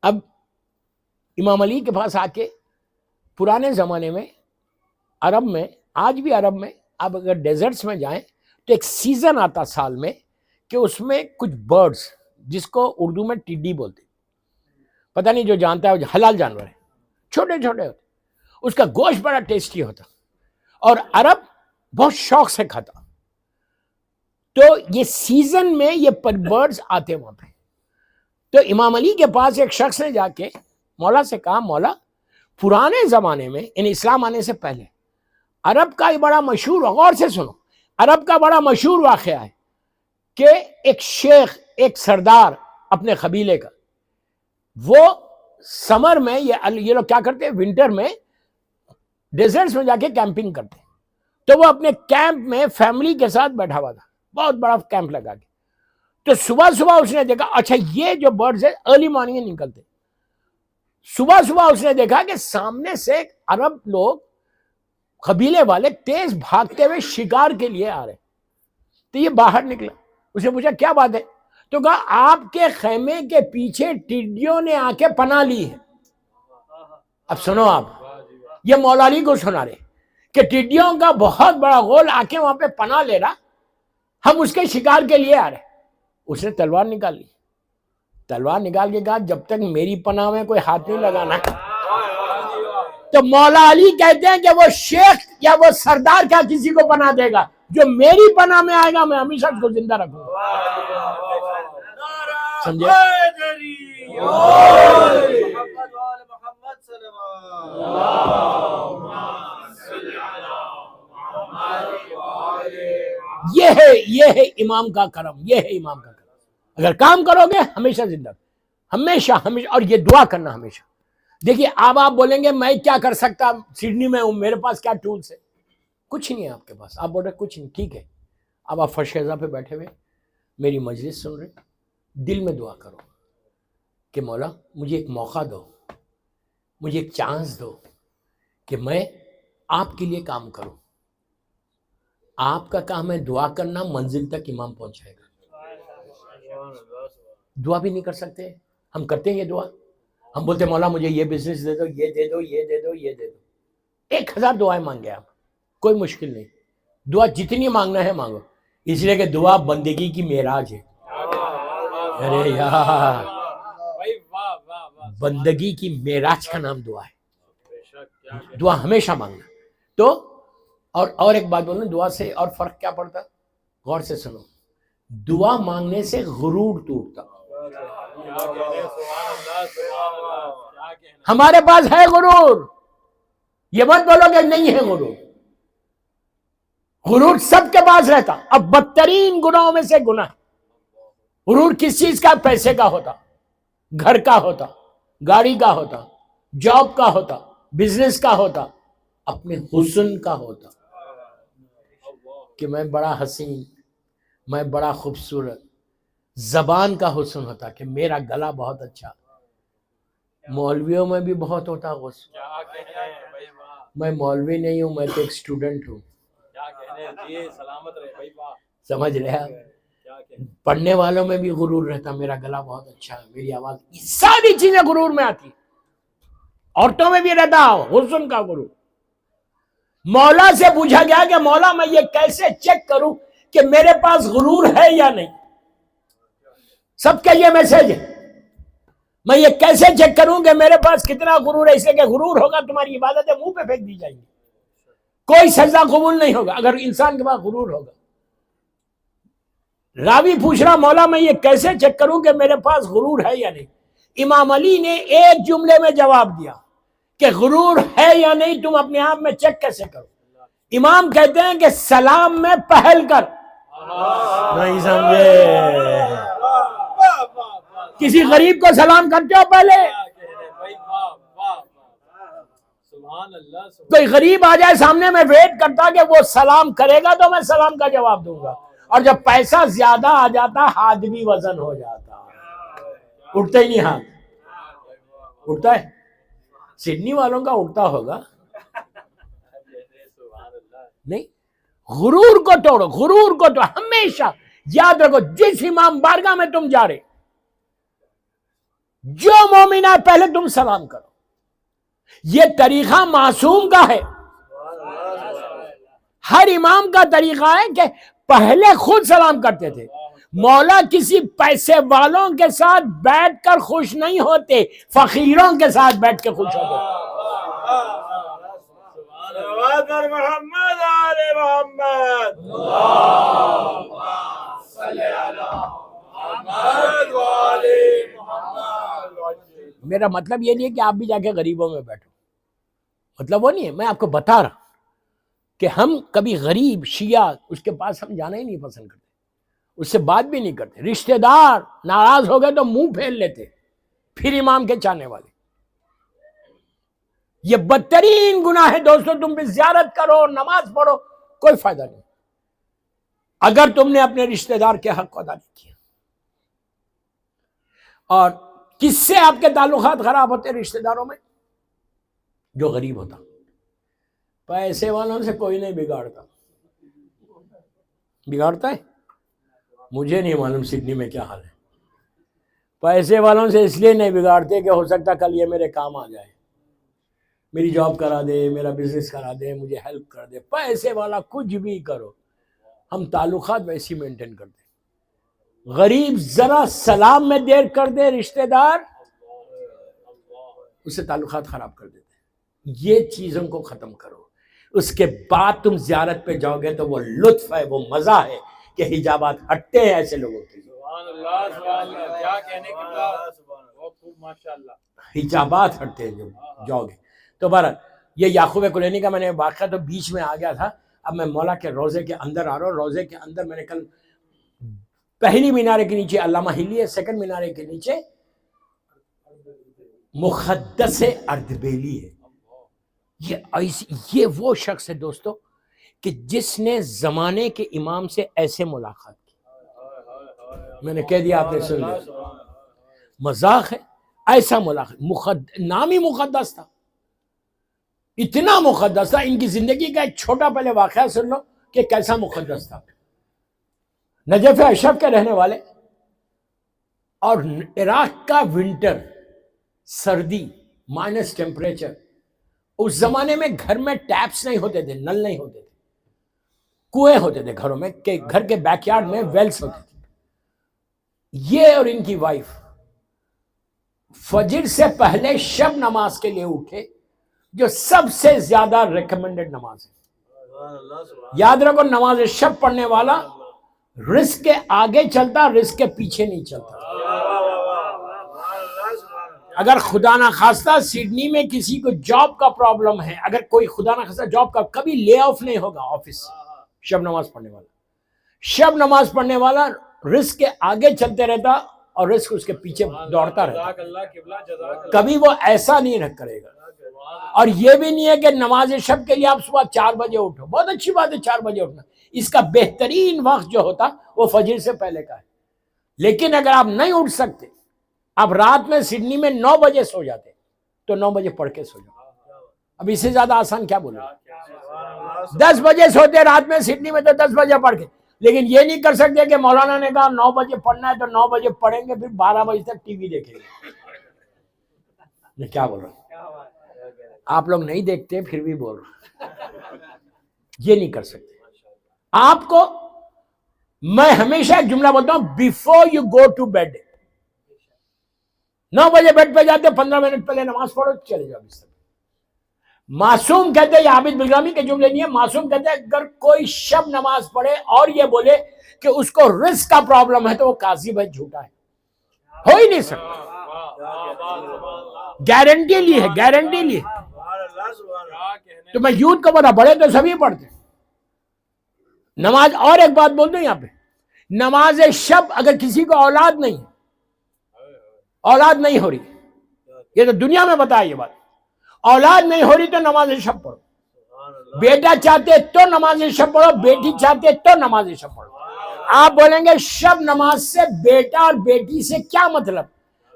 اب امام علی کے پاس آ کے پرانے زمانے میں عرب میں، آج بھی عرب میں، آپ اگر ڈیزرٹس میں جائیں تو ایک سیزن آتا سال میں کہ اس میں کچھ برڈز، جس کو اردو میں ٹڈی بولتے، پتہ نہیں جو جانتا ہے، وہ حلال جانور ہے، چھوٹے چھوٹے ہوتے، اس کا گوشت بڑا ٹیسٹی ہوتا اور عرب بہت شوق سے کھاتا. تو یہ سیزن میں یہ برڈز آتے وہاں پہ. تو امام علی کے پاس ایک شخص نے جا کے مولا سے کہا، مولا پرانے زمانے میں، ان اسلام آنے سے پہلے، عرب کا یہ بڑا مشہور، غور سے سنو، عرب کا بڑا مشہور واقعہ ہے کہ ایک شیخ، ایک سردار اپنے قبیلے کا، وہ سمر میں یہ لوگ کیا کرتے ہیں، ونٹر میں ڈیزرٹس میں جا کے کیمپنگ کرتے ہیں. تو وہ اپنے کیمپ میں فیملی کے ساتھ بیٹھا ہوا تھا، بہت بڑا کیمپ لگا کے. تو صبح صبح اس نے دیکھا، اچھا یہ جو برڈز ہے ارلی مارننگ نکلتے، صبح صبح اس نے دیکھا کہ سامنے سے عرب لوگ، قبیلے والے تیز بھاگتے ہوئے شکار کے لیے آ رہے. تو یہ باہر نکلا، اس نے پوچھا کیا بات ہے؟ تو کہا آپ کے خیمے کے پیچھے ٹڈیوں نے آ کے پناہ لی ہے. اب سنو، آپ یہ مولا علی کو سنا رہے کہ ٹڈیوں کا بہت بڑا غول آ کے وہاں پہ پناہ لے رہا، ہم اس کے شکار کے لیے آ رہے. اس نے تلوار نکال لی، تلوار نکال کے کہا جب تک میری پناہ میں کوئی ہاتھ نہیں لگانا. تو مولا علی کہتے ہیں کہ وہ شیخ یا وہ سردار کیا کسی کو پناہ دے گا؟ جو میری پناہ میں آئے گا میں ہمیشہ اس کو زندہ رکھوں گا. سمجھے؟ یہ ہے امام کا کرم، یہ ہے امام کا کرم. اگر کام کرو گے ہمیشہ زندہ، ہمیشہ ہمیشہ. اور یہ دعا کرنا ہمیشہ. دیکھیے اب آپ بولیں گے میں کیا کر سکتا، سڈنی میں ہوں، میرے پاس کیا ٹولز ہے؟ کچھ نہیں ہے آپ کے پاس. آپ بول رہے کچھ نہیں، ٹھیک ہے، اب آپ فرش اعضا پہ بیٹھے ہوئے میری مجلس سن رہے، دل میں دعا کرو کہ مولا مجھے ایک موقع دو، مجھے ایک چانس دو کہ میں آپ کے لیے کام کروں. آپ کا کام ہے دعا کرنا، منزل تک امام پہنچائے گا. دعا بھی نہیں کر سکتے، ہم کرتے ہیں یہ دعا، ہم بولتے مولا مجھے یہ بزنس دے دو، یہ دے دو، یہ دے دو، یہ دے دو. 1000 دعائیں مانگے آپ، کوئی مشکل نہیں. دعا جتنی مانگنا ہے مانگو، اس لیے کہ دعا بندگی کی معراج ہے. ارے یار، بندگی کی معراج کا نام دعا ہے. دعا ہمیشہ مانگنا. تو اور ایک بات بولوں، دعا سے اور فرق کیا پڑتا؟ غور سے سنو، دعا مانگنے سے غرور ٹوٹتا. ہمارے پاس ہے غرور، یہ مت بولو کہ نہیں ہے غرور. غرور سب کے پاس رہتا. اب بدترین گناہوں میں سے گناہ غرور کس چیز کا؟ پیسے کا ہوتا، گھر کا ہوتا، گاڑی کا ہوتا، جاب کا ہوتا، بزنس کا ہوتا، اپنے حسن کا ہوتا کہ میں بڑا حسین، میں بڑا خوبصورت، زبان کا حسن ہوتا کہ میرا گلا بہت اچھا. مولویوں میں بھی بہت ہوتا غسل. کیا کہنے ہیں بھائی واہ، میں مولوی نہیں ہوں، میں تو ایک اسٹوڈنٹ ہوں. کیا کہنے ہیں جی، سلامت رہے بھائی واہ. سمجھ رہے آپ؟ کیا کہنے ہیں. پڑھنے والوں میں بھی غرور رہتا، میرا گلا بہت اچھا ہے، میری آواز، یہ ساری چیزیں غرور میں آتی. عورتوں میں بھی رہتا حسن کا غرور. مولا سے پوچھا گیا کہ مولا میں یہ کیسے چیک کروں کہ میرے پاس غرور ہے یا نہیں. سب کا یہ میسج ہے، میں یہ کیسے چیک کروں کہ میرے پاس کتنا غرور ہے. اس لیے کہ غرور ہوگا تمہاری عبادتیں منہ پہ پھینک دی جائیں گی، کوئی سجدہ قبول نہیں ہوگا اگر انسان کے پاس غرور ہوگا. راوی پوچھ رہا مولا میں یہ کیسے چیک کروں کہ میرے پاس غرور ہے یا نہیں. امام علی نے ایک جملے میں جواب دیا کہ غرور ہے یا نہیں تم اپنے آپ میں چیک کیسے کرو. امام کہتے ہیں کہ سلام میں پہل کر. نہیں سمجھے؟ کسی غریب کو سلام کرتے ہو پہلے؟ کیا کہنے ہیں بھائی واہ واہ واہ. سبحان اللہ سبحان. کوئی غریب آ جائے سامنے میں ویٹ کرتا کہ وہ سلام کرے گا تو میں سلام کا جواب دوں گا. اور جب پیسہ زیادہ آ جاتا ہاتھ بھی وزن ہو جاتا، اٹھتا ہی نہیں ہاتھ. اٹھتا ہے؟ سڈنی والوں کا اٹھتا ہوگا نہیں. غرور کو توڑو، غرور کو توڑو. ہمیشہ یاد رکھو جس امام بارگاہ میں تم جا رہے، جو مومن ہے پہلے تم سلام کرو. یہ طریقہ معصوم کا ہے. ہر امام کا طریقہ ہے کہ پہلے خود سلام کرتے تھے. مولا کسی پیسے والوں کے ساتھ بیٹھ کر خوش نہیں ہوتے، فقیروں کے ساتھ بیٹھ کے خوش ہوتے. صلوات بر محمد آل محمد. محمد وآل محمد. میرا مطلب یہ نہیں ہے کہ آپ بھی جا کے غریبوں میں بیٹھو، مطلب وہ نہیں ہے. میں آپ کو بتا رہا کہ ہم کبھی غریب شیعہ اس کے پاس ہم جانا ہی نہیں پسند کرتے، اس سے بات بھی نہیں کرتے. رشتہ دار ناراض ہو گئے تو منہ پھیر لیتے، پھر امام کے چاہنے والے. یہ بدترین گناہ ہے دوستو. تم بھی زیارت کرو، نماز پڑھو، کوئی فائدہ نہیں اگر تم نے اپنے رشتہ دار کے حق کو ادا نہیں کیا. اور کس سے آپ کے تعلقات خراب ہوتے رشتہ داروں میں؟ جو غریب ہوتا. پیسے والوں سے کوئی نہیں بگاڑتا. بگاڑتا ہے؟ مجھے نہیں معلوم سڈنی میں کیا حال ہے. پیسے والوں سے اس لیے نہیں بگاڑتے کہ ہو سکتا کل یہ میرے کام آ جائے، میری جاب کرا دے، میرا بزنس کرا دے، مجھے ہیلپ کر دے. پیسے والا کچھ بھی کرو، ہم تعلقات ویسی مینٹین کرتے. غریب ذرا سلام میں دیر کر دے رشتہ دار، اس سے تعلقات خراب کر دیتے. یہ چیزوں کو ختم کرو. اس کے بعد تم زیارت پہ جاؤ گے تو وہ لطف ہے، وہ مزہ ہے کہ حجابات ہٹتے ہیں ایسے لوگوں کے لیے. سبحان اللہ سبحان اللہ. کیا کہنے کی بات، بہت خوب ماشاءاللہ. حجابات ہٹتے ہیں جب جاؤ گے تو. بہرحال یہ یعقوب کلینی کا میں نے واقعہ تو بیچ میں آ گیا تھا. اب میں مولا کے روزے کے اندر آ رہا ہوں. روزے کے اندر میں نے کل پہلی مینارے کے نیچے علامہ ہلی ہے، سیکنڈ مینارے کے نیچے مقدس اردبیلی ہے. یہ وہ شخص ہے دوستو کہ جس نے زمانے کے امام سے ایسے ملاقات کی. میں نے کہہ دیا، آپ نے سن لیا، مذاق ہے. ایسا ملاقات، نام ہی مقدس تھا، اتنا مقدس تھا. ان کی زندگی کا ایک چھوٹا پہلے واقعہ سن لو کہ کیسا مقدس تھا. نجف اشرف کے رہنے والے، اور عراق کا ونٹر، سردی، مائنس ٹیمپریچر. اس زمانے میں گھر میں ٹیپس نہیں ہوتے تھے، نل نہیں ہوتے تھے، کنویں ہوتے تھے گھروں میں، کہ گھر کے بیک یارڈ میں ویلز ہوتے تھے. یہ اور ان کی وائف فجر سے پہلے شب نماز کے لیے اٹھے، جو سب سے زیادہ ریکمینڈڈ نماز ہے. یاد رکھو، نماز شب پڑھنے والا رزق کے آگے چلتا، رزق کے پیچھے نہیں چلتا. اگر خدا نہ خواستہ سڈنی میں کسی کو جاب کا پرابلم ہے، اگر کوئی خدا نہ خواستہ جاب کا، کبھی لے آف نہیں ہوگا آفس. شب نماز پڑھنے والا، شب نماز پڑھنے والا رزق کے آگے چلتے رہتا اور رزق اس کے پیچھے دوڑتا رہتا. کبھی وہ ایسا نہیں کرے گا اور یہ بھی نہیں ہے کہ نماز شب کے لیے آپ صبح 4 بجے اٹھو، بہت اچھی بات ہے 4 بجے اٹھنا، اس کا بہترین وقت جو ہوتا وہ فجر سے پہلے کا ہے. لیکن اگر آپ نہیں اٹھ سکتے، آپ رات میں سڈنی میں 9 بجے سو جاتے تو 9 بجے پڑھ کے سو جاؤ. اب اس سے زیادہ آسان کیا بولوں؟ 10 بجے سوتے رات میں سڈنی میں تو 10 بجے پڑھ کے. لیکن یہ نہیں کر سکتے کہ مولانا نے کہا 9 بجے پڑھنا ہے تو 9 بجے پڑھیں گے، پھر 12 بجے تک ٹی وی دیکھیں گے. میں کیا بول رہا ہوں؟ آپ لوگ نہیں دیکھتے پھر بھی بول رہا ہوں. یہ نہیں کر سکتے. آپ کو میں ہمیشہ ایک جملہ بولتا ہوں، before you go to bed, 9 بجے بیڈ پہ جاتے 15 منٹ پہلے نماز پڑھو چلے جاؤ بستر. معصوم کہتے ہیں، یہ عابد بلرامی کے جملے نہیں ہے، معصوم کہتے ہیں اگر کوئی شب نماز پڑھے اور یہ بولے کہ اس کو رزق کا پرابلم ہے تو وہ کاذب ہے، جھوٹا ہے، ہو ہی نہیں سکتا. گارنٹی لی ہے، گارنٹی لی ہے. تو میں یوتھ کو بتا، بڑے تو سبھی پڑھتے ہیں نماز. اور ایک بات بول دوں یہاں پہ، نماز شب اگر کسی کو اولاد نہیں ہو رہی، یہ تو دنیا میں بتایا یہ بات، اولاد نہیں ہو رہی تو نماز شب پڑھو. بیٹا چاہتے تو نماز شب پڑھو، بیٹی چاہتے تو نماز شب پڑھو. آپ بولیں گے شب نماز سے بیٹا اور بیٹی سے کیا مطلب؟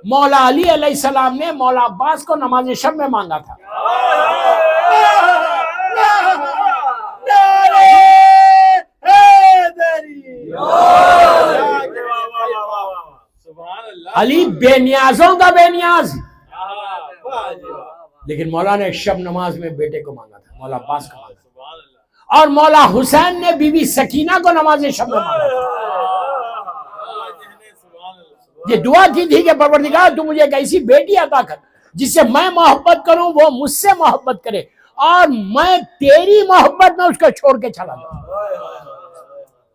مولا علی علیہ السلام نے مولا عباس کو نماز شب میں مانگا تھا. علی بے نیازوں کا بے نیاز، لیکن مولا نے شب نماز میں بیٹے کو مانگا تھا، مولا عباس کو مانگا تھا. اور مولا حسین نے بی بی سکینہ کو نماز شب میں مانگا تھا. یہ دعا کی تھی کہ پروردگار تو مجھے ایک ایسی بیٹی عطا کر جس سے میں محبت کروں، وہ مجھ سے محبت کرے، اور میں تیری محبت میں اس کو چھوڑ کے چلا جاؤں.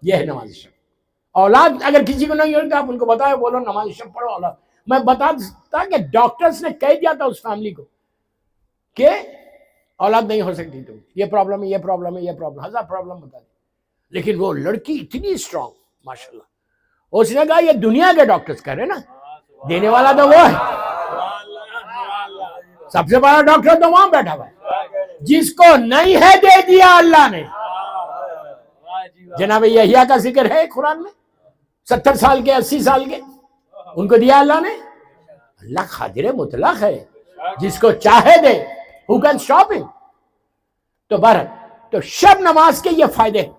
یہ ہے نماز شب. اولاد اگر کسی کو نہیں ہوئی تو آپ ان کو بتائے، بولو نماز شب پڑھو. اولاد میں بتاتا کہ ڈاکٹرز نے کہہ دیا تھا اس فیملی کو کہ اولاد نہیں ہو سکتی، تم یہ پرابلم ہے، یہ پرابلم ہے، یہ پرابلم، ہزار پرابلم بتا دی. لیکن وہ لڑکی اتنی اسٹرانگ، ماشاءاللہ. اس نے کہا یہ دنیا کے ڈاکٹرز کہہ رہے نا، دینے والا تو وہ ہے، سب سے بڑا ڈاکٹر تو وہاں بیٹھا ہوا ہے. جس کو نہیں ہے دے دیا اللہ نے. جناب یحییٰ کا ذکر ہے قرآن میں، 70 سال کے 80 سال کے، ان کو دیا اللہ نے. اللہ قادر مطلق ہے، جس کو چاہے دے. Who can stop him؟ تو بہرحال تو شب نماز کے یہ فائدے ہیں.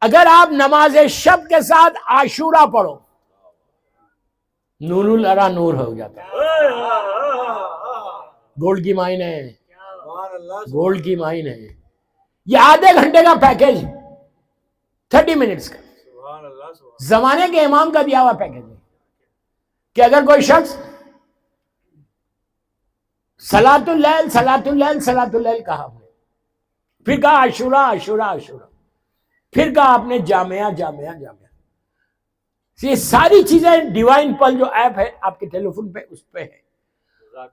اگر آپ نماز شب کے ساتھ عاشورہ پڑھو، نور الارا نور ہو جاتا ہے. گولڈ کی مائن ہے، گولڈ کی مائن ہے. یہ آدھے گھنٹے کا پیکیج، 30 منٹس کا، زمانے کے امام کا دیا ہوا پیکیج ہے کہ اگر کوئی شخص صلاۃ اللیل صلاۃ اللیل صلاۃ اللیل کہا آپ نے، پھر کہا عاشورہ عاشورہ عاشورہ، پھر کہا آپ نے جامعہ جامعہ جامعہ. یہ ساری چیزیں ڈیوائن پل جو ایپ ہے آپ کے ٹیلی فون پہ، اس پہ ہے.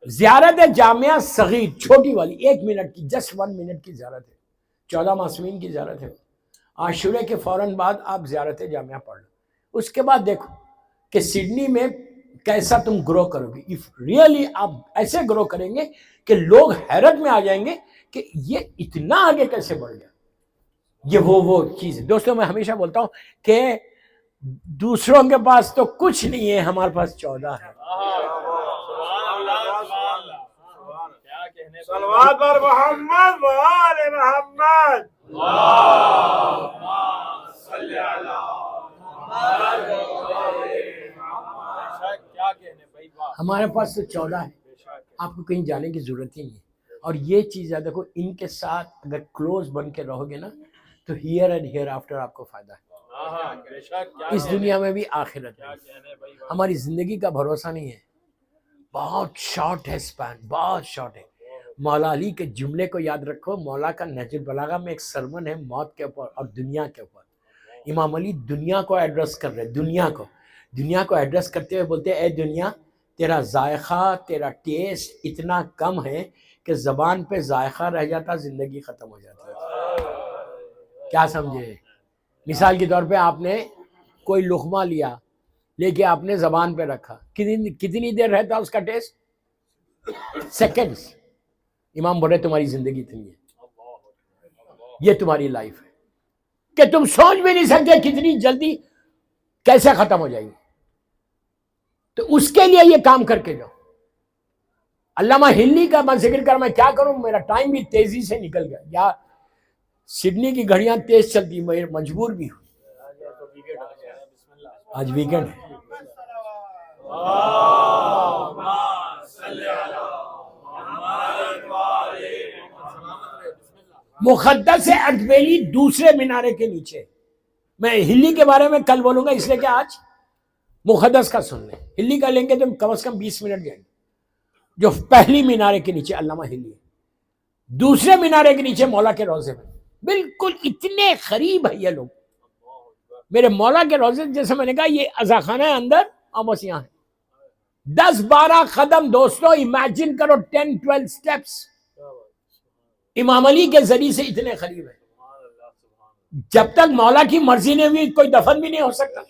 زیارت جامعہ صغیر چھوٹی والی 1 منٹ کی، جسٹ 1 منٹ کی زیارت ہے، 14 معصومین کی زیارت ہے. عاشورے کے فوراً بعد آپ زیارت جامعہ پڑھ لو. اس کے بعد دیکھو کہ سڈنی میں کیسا تم گرو کرو گے. ریئلی آپ ایسے گرو کریں گے کہ لوگ حیرت میں آ جائیں گے کہ یہ اتنا آگے کیسے بڑھ گیا. یہ وہ چیز ہے. دوستوں میں ہمیشہ بولتا ہوں کہ دوسروں کے پاس تو کچھ نہیں ہے، ہمارے پاس 14 ہے. صلوات پر محمد و آل محمد. ہمارے پاس تو 14 ہے، آپ کو کہیں جانے کی ضرورت ہی نہیں ہے. اور یہ چیز ہے، دیکھو ان کے ساتھ اگر کلوز بن کے رہو گے نا تو ہیئر اینڈ ہیئر آفٹر آپ کو فائدہ ہے، اس دنیا میں بھی آخرت میں. ہماری زندگی کا بھروسہ نہیں ہے، بہت شارٹ ہے اسپین، بہت شارٹ ہے. مولا علی کے جملے کو یاد رکھو. مولا کا نہج البلاغہ میں ایک سرمن ہے موت کے اوپر اور دنیا کے اوپر. امام علی دنیا کو ایڈریس کر رہے، دنیا کو ایڈریس کرتے ہوئے بولتے ہیں اے دنیا، تیرا ذائقہ، تیرا ٹیسٹ اتنا کم ہے کہ زبان پہ ذائقہ رہ جاتا، زندگی ختم ہو جاتی ہے. کیا سمجھے؟ مثال کے طور پہ آپ نے کوئی لقمہ لیا، لے کے آپ نے زبان پہ رکھا، کتنی دیر رہتا اس کا ٹیسٹ؟ سیکنڈز. امام بول رہے تمہاری زندگی اتنی ہے، یہ تمہاری لائف ہے کہ تم سوچ بھی نہیں سکتے کتنی جلدی کیسے ختم ہو جائے گی، تو اس کے لیے یہ کام کر کے جاؤ۔ علامہ ہلی کا میں ذکر کر، میں کیا کروں، میرا ٹائم بھی تیزی سے نکل گیا، یا سڈنی کی گھڑیاں تیز چلتی، میں مجبور بھی ہوں، آج ویکنڈ ہے۔ مقدس اردبیلی دوسرے مینارے کے نیچے، میں ہلی کے بارے میں کل بولوں گا، اس لیے کہ آج مقدس کا سن لیں، ہلی کا لیں گے تو کم از کم 20 منٹ جائیں گے۔ جو پہلی مینارے کے نیچے علامہ ہلی ہے، دوسرے مینارے کے نیچے مولا کے روضے میں، بالکل اتنے قریب ہے یہ لوگ میرے مولا کے روضے، جیسے میں نے کہا یہ عزاخانہ ہے اندر، اور بس یہاں ہے 10-12 قدم دوستو، امیجن کرو 10-12 سٹیپس، امام علی کے ذریعے سے اتنے قریب ہے۔ جب تک مولا کی مرضی نے بھی کوئی دفن بھی نہیں ہو سکتا،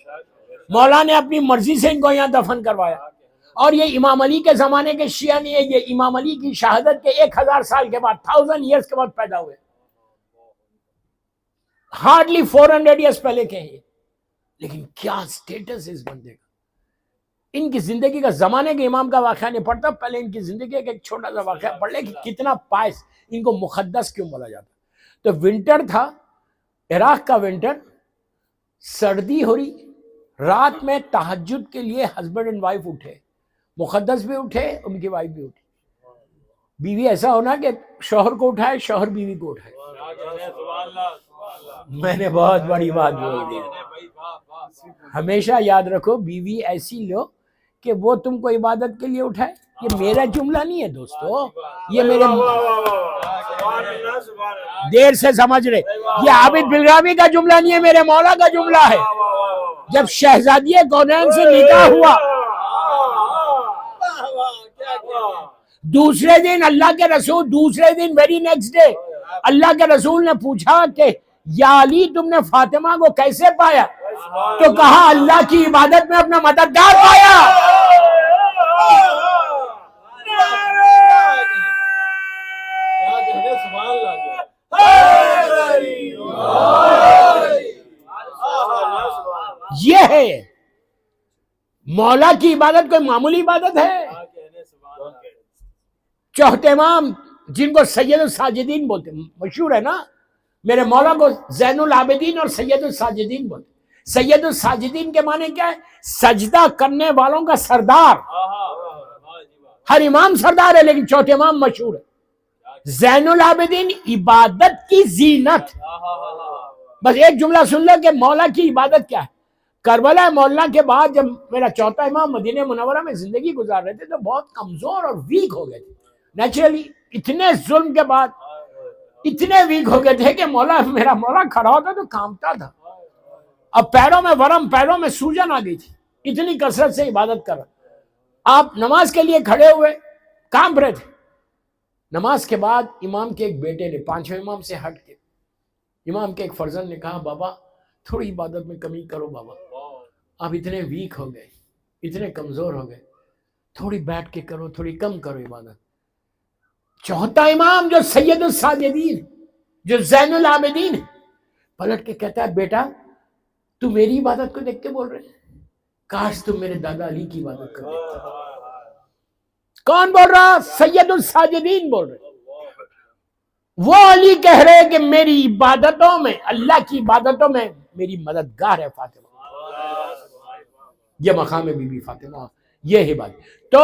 مولا نے اپنی مرضی سے ان کو یہاں دفن کروایا، اور یہ امام علی کے زمانے کے شیعہ نہیں ہے، یہ امام علی کی شہادت کے 1000 سال کے بعد، 1000 ایئرس کے بعد پیدا ہوئے، ہارڈلی 400 ایئرس پہلے کے ہیں یہ۔ لیکن کیا سٹیٹس اس بندے کا، ان کی زندگی کا، زمانے کے امام کا واقعہ نہیں پڑھتا، پہلے ان کی زندگی کا ایک چھوٹا سا واقعہ پڑھ لے کہ کتنا پائس، ان کو مقدس کیوں بولا جاتا۔ تو ونٹر تھا، عراق کا ونٹر، سردی ہو رہی، رات میں تہجد کے لیے ہسبینڈ اینڈ وائف اٹھے، مقدس بھی اٹھے، ان کی وائف بھی اٹھی، بیوی ایسا ہونا کہ شوہر کو اٹھائے، شوہر بیوی کو اٹھائے۔ میں نے بہت بڑی بات بول دی، ہمیشہ یاد رکھو بیوی ایسی لو کہ وہ تم کو عبادت کے لیے اٹھائے۔ یہ میرا جملہ نہیں ہے دوستو، یہ میرے دیر سے سمجھ رہے، یہ عابد بلرامی کا جملہ نہیں ہے، میرے مولا کا جملہ ہے۔ جب شہزادی کونین سے نکاح ہوا، دوسرے دن اللہ کے رسول، دوسرے دن ویری نیکسٹ ڈے اللہ کے رسول نے پوچھا کہ یا علی تم نے فاطمہ کو کیسے پایا؟ تو کہا اللہ کی عبادت میں اپنا مددگار پایا۔ یہ ہے مولا کی عبادت، کوئی معمولی عبادت ہے؟ چوتھے امام جن کو سید الساجدین بولتے، مشہور ہے نا، میرے مولا کو زین العابدین اور سید الساجدین بولتے۔ سید الساجدین کے معنی کیا ہے؟ سجدہ کرنے والوں کا سردار۔ ہر امام سردار ہے لیکن چوتھے امام مشہور ہے۔ زین العابدین عبادت کی زینت۔ بس ایک جملہ سن لو کہ مولا کی عبادت کیا ہے۔ کربلا مولا کے بعد جب میرا چوتھا امام مدینہ منورہ میں زندگی گزار رہے تھے تو بہت کمزور اور ویک ہو گئے تھے، نیچرلی اتنے ظلم کے بعد اتنے ویک ہو گئے تھے کہ میرا مولا کھڑا ہوتا تو کانپتا تھا، اب پیروں میں ورم، پیروں میں سوجن آ گئی تھی، اتنی کثرت سے عبادت کر رہا۔ آپ نماز کے لیے کھڑے ہوئے کانپ رہے تھے۔ نماز کے بعد امام کے ایک بیٹے نے، پانچویں امام سے ہٹ کے امام کے ایک فرزند نے کہا بابا تھوڑی عبادت میں کمی کرو، بابا آپ اتنے ویک ہو گئے، اتنے کمزور ہو گئے، تھوڑی بیٹھ کے کرو، تھوڑی کم کرو عبادت۔ چوتھا امام جو سید الساجدین، جو زین العابدین، پلٹ کے کہتا ہے بیٹا تو میری عبادت کو دیکھ کے بول رہے ہیں، کاش تم میرے دادا علی کی عبادت کو دیکھتے۔ کون بول رہا؟ سید الساجدین بول رہے۔ وہ علی کہہ رہے کہ میری عبادتوں میں، اللہ کی عبادتوں میں میری مددگار ہے فاطمہ، یہ مقام ہے بی بی فاطمہ، یہ ہے بات۔ تو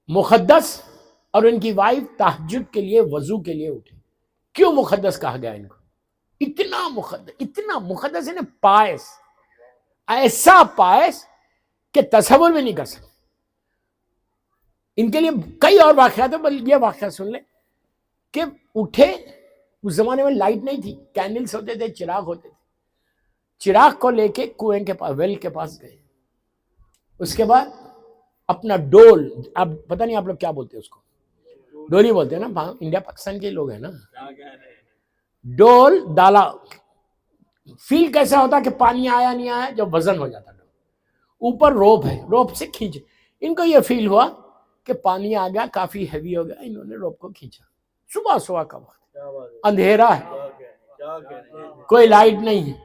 مقدس اور ان کی وائف تہجد کے لیے، وضو کے لیے اٹھے۔ کیوں مقدس کہا گیا ان کو؟ اتنا مقدس ہے نا، پائس، ایسا پائس کہ تصور میں نہیں کر سکتے۔ ان کے لیے کئی اور واقعات ہیں، بل یہ واقعہ سن لیں کہ اٹھے، اس زمانے میں لائٹ نہیں تھی، کینڈلز ہوتے تھے، چراغ ہوتے تھے، چراغ کو لے کے کنویں کے پاس، ویل کے پاس گئے، اس کے بعد اپنا ڈول، اب پتہ نہیں آپ لوگ کیا بولتے ہیں اس کو، ڈولی بولتے ہیں نا، انڈیا پاکستان کے لوگ ہیں نا، ڈول ڈالا۔ فیل کیسا ہوتا کہ پانی آیا نہیں آیا؟ جب وزن ہو جاتا ڈول، اوپر روپ ہے، روپ سے کھینچ، ان کو یہ فیل ہوا کہ پانی آ گیا، کافی ہیوی ہو گیا، انہوں نے روپ کو کھینچا. صبح کا وقت، اندھیرا ہے، کوئی لائٹ نہیں ہے،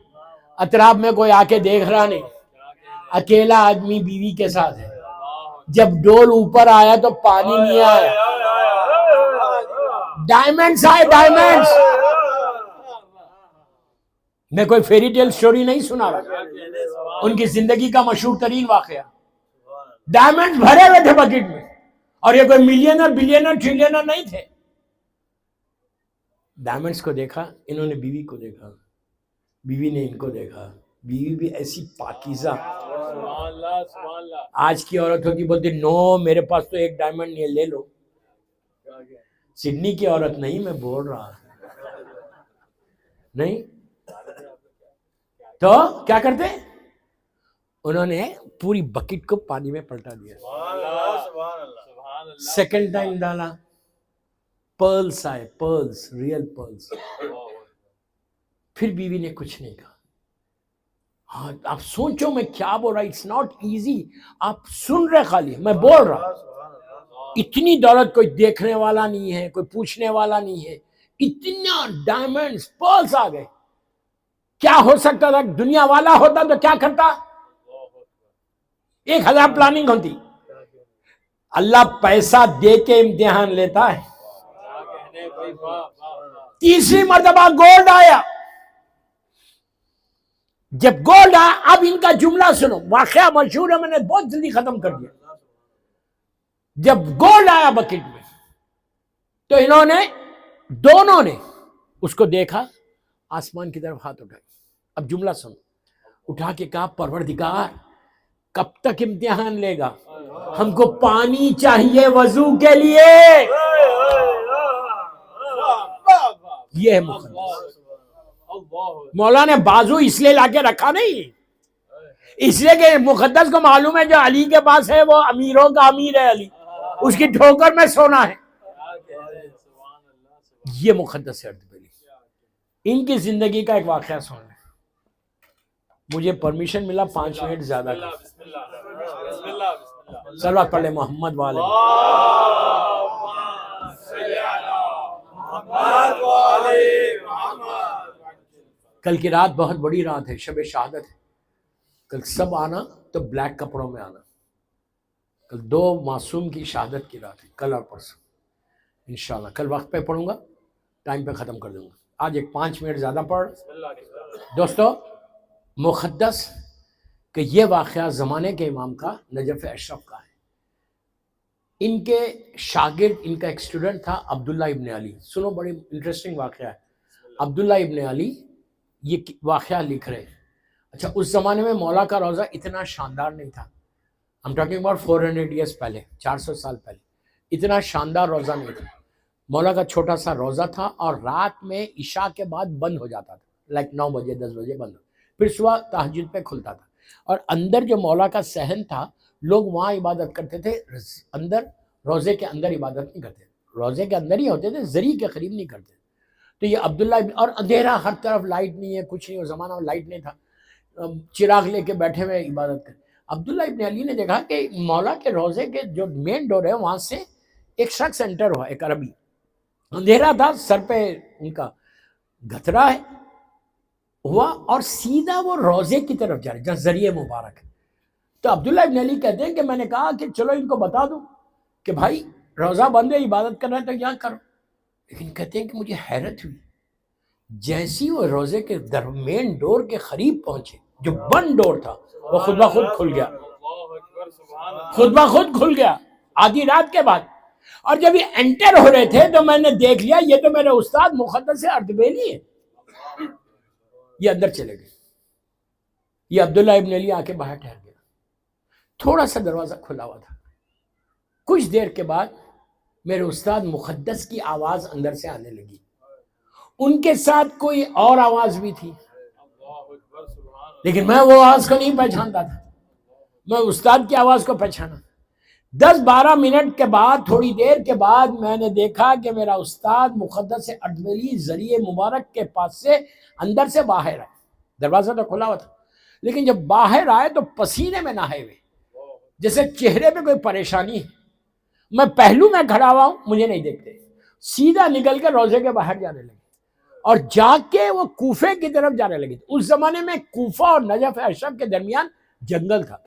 اطراف میں کوئی آ کے دیکھ رہا نہیں، اکیلا آدمی بیوی کے ساتھ ہے. جب ڈول اوپر آیا تو پانی نہیں آیا، ڈائمنڈز آئے، ڈائمنڈز. میں کوئی فیری ٹیل سٹوری نہیں سنا رہا، ان کی زندگی کا مشہور ترین واقعہ. ڈائمنڈز بھرے ہوئے تھے بکٹ میں، اور یہ کوئی ملینر بلینر ٹریلینر نہیں تھے. ڈائمنڈز کو دیکھا، انہوں نے بیوی کو دیکھا، بیوی نے ان کو دیکھا. بیوی بھی ایسی پاکیزہ. سبحان اللہ سبحان اللہ. آج کی عورتوں کی بولتی نو میرے پاس تو ایک ڈائمنڈ نہیں ہے، لے لو. سڈنی کی عورت نہیں، میں بول رہا نہیں. تو کیا کرتے، انہوں نے پوری بکٹ کو پانی میں پلٹا دیا. سبحان اللہ. سیکنڈ ٹائم ڈالا، پرلز آئے، پرلز، ریئل پرلز. پھر بیوی نے کچھ نہیں کہا. ہاں آپ سوچو میں کیا بول رہا، اٹس ناٹ ایزی. آپ سن رہے خالی، میں بول رہا. اتنی دولت کوئی دیکھنے والا نہیں ہے، کوئی پوچھنے والا نہیں ہے. اتنا ڈائمنڈز، پرلز آ گئے. کیا ہو سکتا تھا؟ دنیا والا ہوتا تو کیا کرتا؟ 1000 پلاننگ ہوتی. اللہ پیسہ دے کے امتحان لیتا ہے. تیسری مرتبہ گولڈ آیا. جب گولڈ آیا، اب ان کا جملہ سنو، واقعہ مشہور ہے، میں نے بہت جلدی ختم کر دیا. جب گولڈ آیا بکٹ میں تو انہوں نے دونوں نے اس کو دیکھا، آسمان کی طرف ہاتھ اٹھائے. اب جملہ سنو، اٹھا کے کہا پروردگار کب تک امتحان لے گا؟ ہم کو پانی چاہیے وضو کے لیے. یہ ہے مقدس. مولا نے بازو اس لیے لا کے رکھا نہیں، اس لیے کہ مقدس کو معلوم ہے جو علی کے پاس ہے وہ امیروں کا امیر ہے، علی اس کی ٹھوکر میں سونا ہے. یہ مقدس ہے. ان کی زندگی کا ایک واقعہ سن لیں. مجھے پرمیشن ملا 5 منٹ زیادہ کا. صلوات پڑھ لیں محمد والے. کل کی رات بہت بڑی رات ہے، شب شہادت ہے. کل سب آنا تو بلیک کپڑوں میں آنا. کل 2 معصوم کی شہادت کی رات ہے، کل اور پرسوں انشاءاللہ. کل وقت پہ پڑھوں گا، ٹائم پہ ختم کر دوں گا. آج ایک 5 منٹ زیادہ پڑھ. دوستو مقدس کہ یہ واقعہ زمانے کے امام کا، نجف اشرف کا ہے. ان کے شاگرد، ان کا ایک اسٹوڈنٹ تھا عبداللہ ابن علی. سنو بڑی انٹرسٹنگ واقعہ ہے. عبداللہ ابن علی یہ واقعہ لکھ رہے ہیں. اچھا اس زمانے میں مولا کا روزہ اتنا شاندار نہیں تھا. I'm talking about 400 years پہلے، 400 سال پہلے. اتنا شاندار روزہ نہیں تھا. مولا کا چھوٹا سا روزہ تھا اور رات میں عشاء کے بعد بند ہو جاتا تھا، لائک 9 بجے 10 بجے بند ہو، پھر صبح تہجد پہ کھلتا تھا. اور اندر جو مولا کا صحن تھا، لوگ وہاں عبادت کرتے تھے. اندر روزے کے اندر عبادت نہیں کرتے، روزے کے اندر ہی ہوتے تھے، زری کے قریب نہیں کرتے. تو یہ عبداللہ اور اندھیرا، ہر طرف لائٹ نہیں ہے، کچھ نہیں. اس زمانہ میں لائٹ نہیں تھا، چراغ لے کے بیٹھے ہوئے عبادت کرتے. عبداللہ ابن علی نے دیکھا کہ مولا کے روزے کے جو مین ڈور ہے وہاں سے ایک شخص انٹر ہوا، ایک عربی. اندھیرا تھا، سر پہ ان کا گھترا ہے ہوا، اور سیدھا وہ روزے کی طرف جا رہے جہاں ذریعہ مبارک ہے. تو عبداللہ ابن علی کہتے ہیں کہ میں نے کہا کہ چلو ان کو بتا دوں کہ بھائی روزہ بند ہے، عبادت کرنا ہے تو یہاں کرو. لیکن کہتے ہیں کہ مجھے حیرت ہوئی، جیسی وہ روزے کے مین ڈور کے قریب پہنچے، جو بند ڈور تھا وہ خود بخود کھل گیا، خود بخود کھل گیا آدھی رات کے بعد. اور جب یہ انٹر ہو رہے تھے تو میں نے دیکھ لیا یہ تو میرے استاد مقدس اردبیلی ہے. یہ اندر چلے گئے. یہ عبداللہ ابن علی آ کے باہر ٹھہر گیا. تھوڑا سا دروازہ کھلا ہوا تھا. کچھ دیر کے بعد میرے استاد مقدس کی آواز اندر سے آنے لگی. ان کے ساتھ کوئی اور آواز بھی تھی، لیکن میں وہ آواز کو نہیں پہچانتا تھا. میں استاد کی آواز کو پہچانا. 10-12 منٹ کے بعد، تھوڑی دیر کے بعد میں نے دیکھا کہ میرا استاد مقدس اردبیلی ذریعہ مبارک کے پاس سے اندر سے باہر آئے. دروازہ تو کھلا ہوا تھا، لیکن جب باہر آئے تو پسینے میں نہائے ہوئے، جیسے چہرے پہ کوئی پریشانی ہے. میں پہلو میں کھڑا ہوا ہوں، مجھے نہیں دیکھتے، سیدھا نکل کے روزے کے باہر جانے لگے اور جا کے وہ کوفے کی طرف جانے لگے. اس زمانے میں کوفہ اور نجف اشرف کے درمیان جنگل تھا.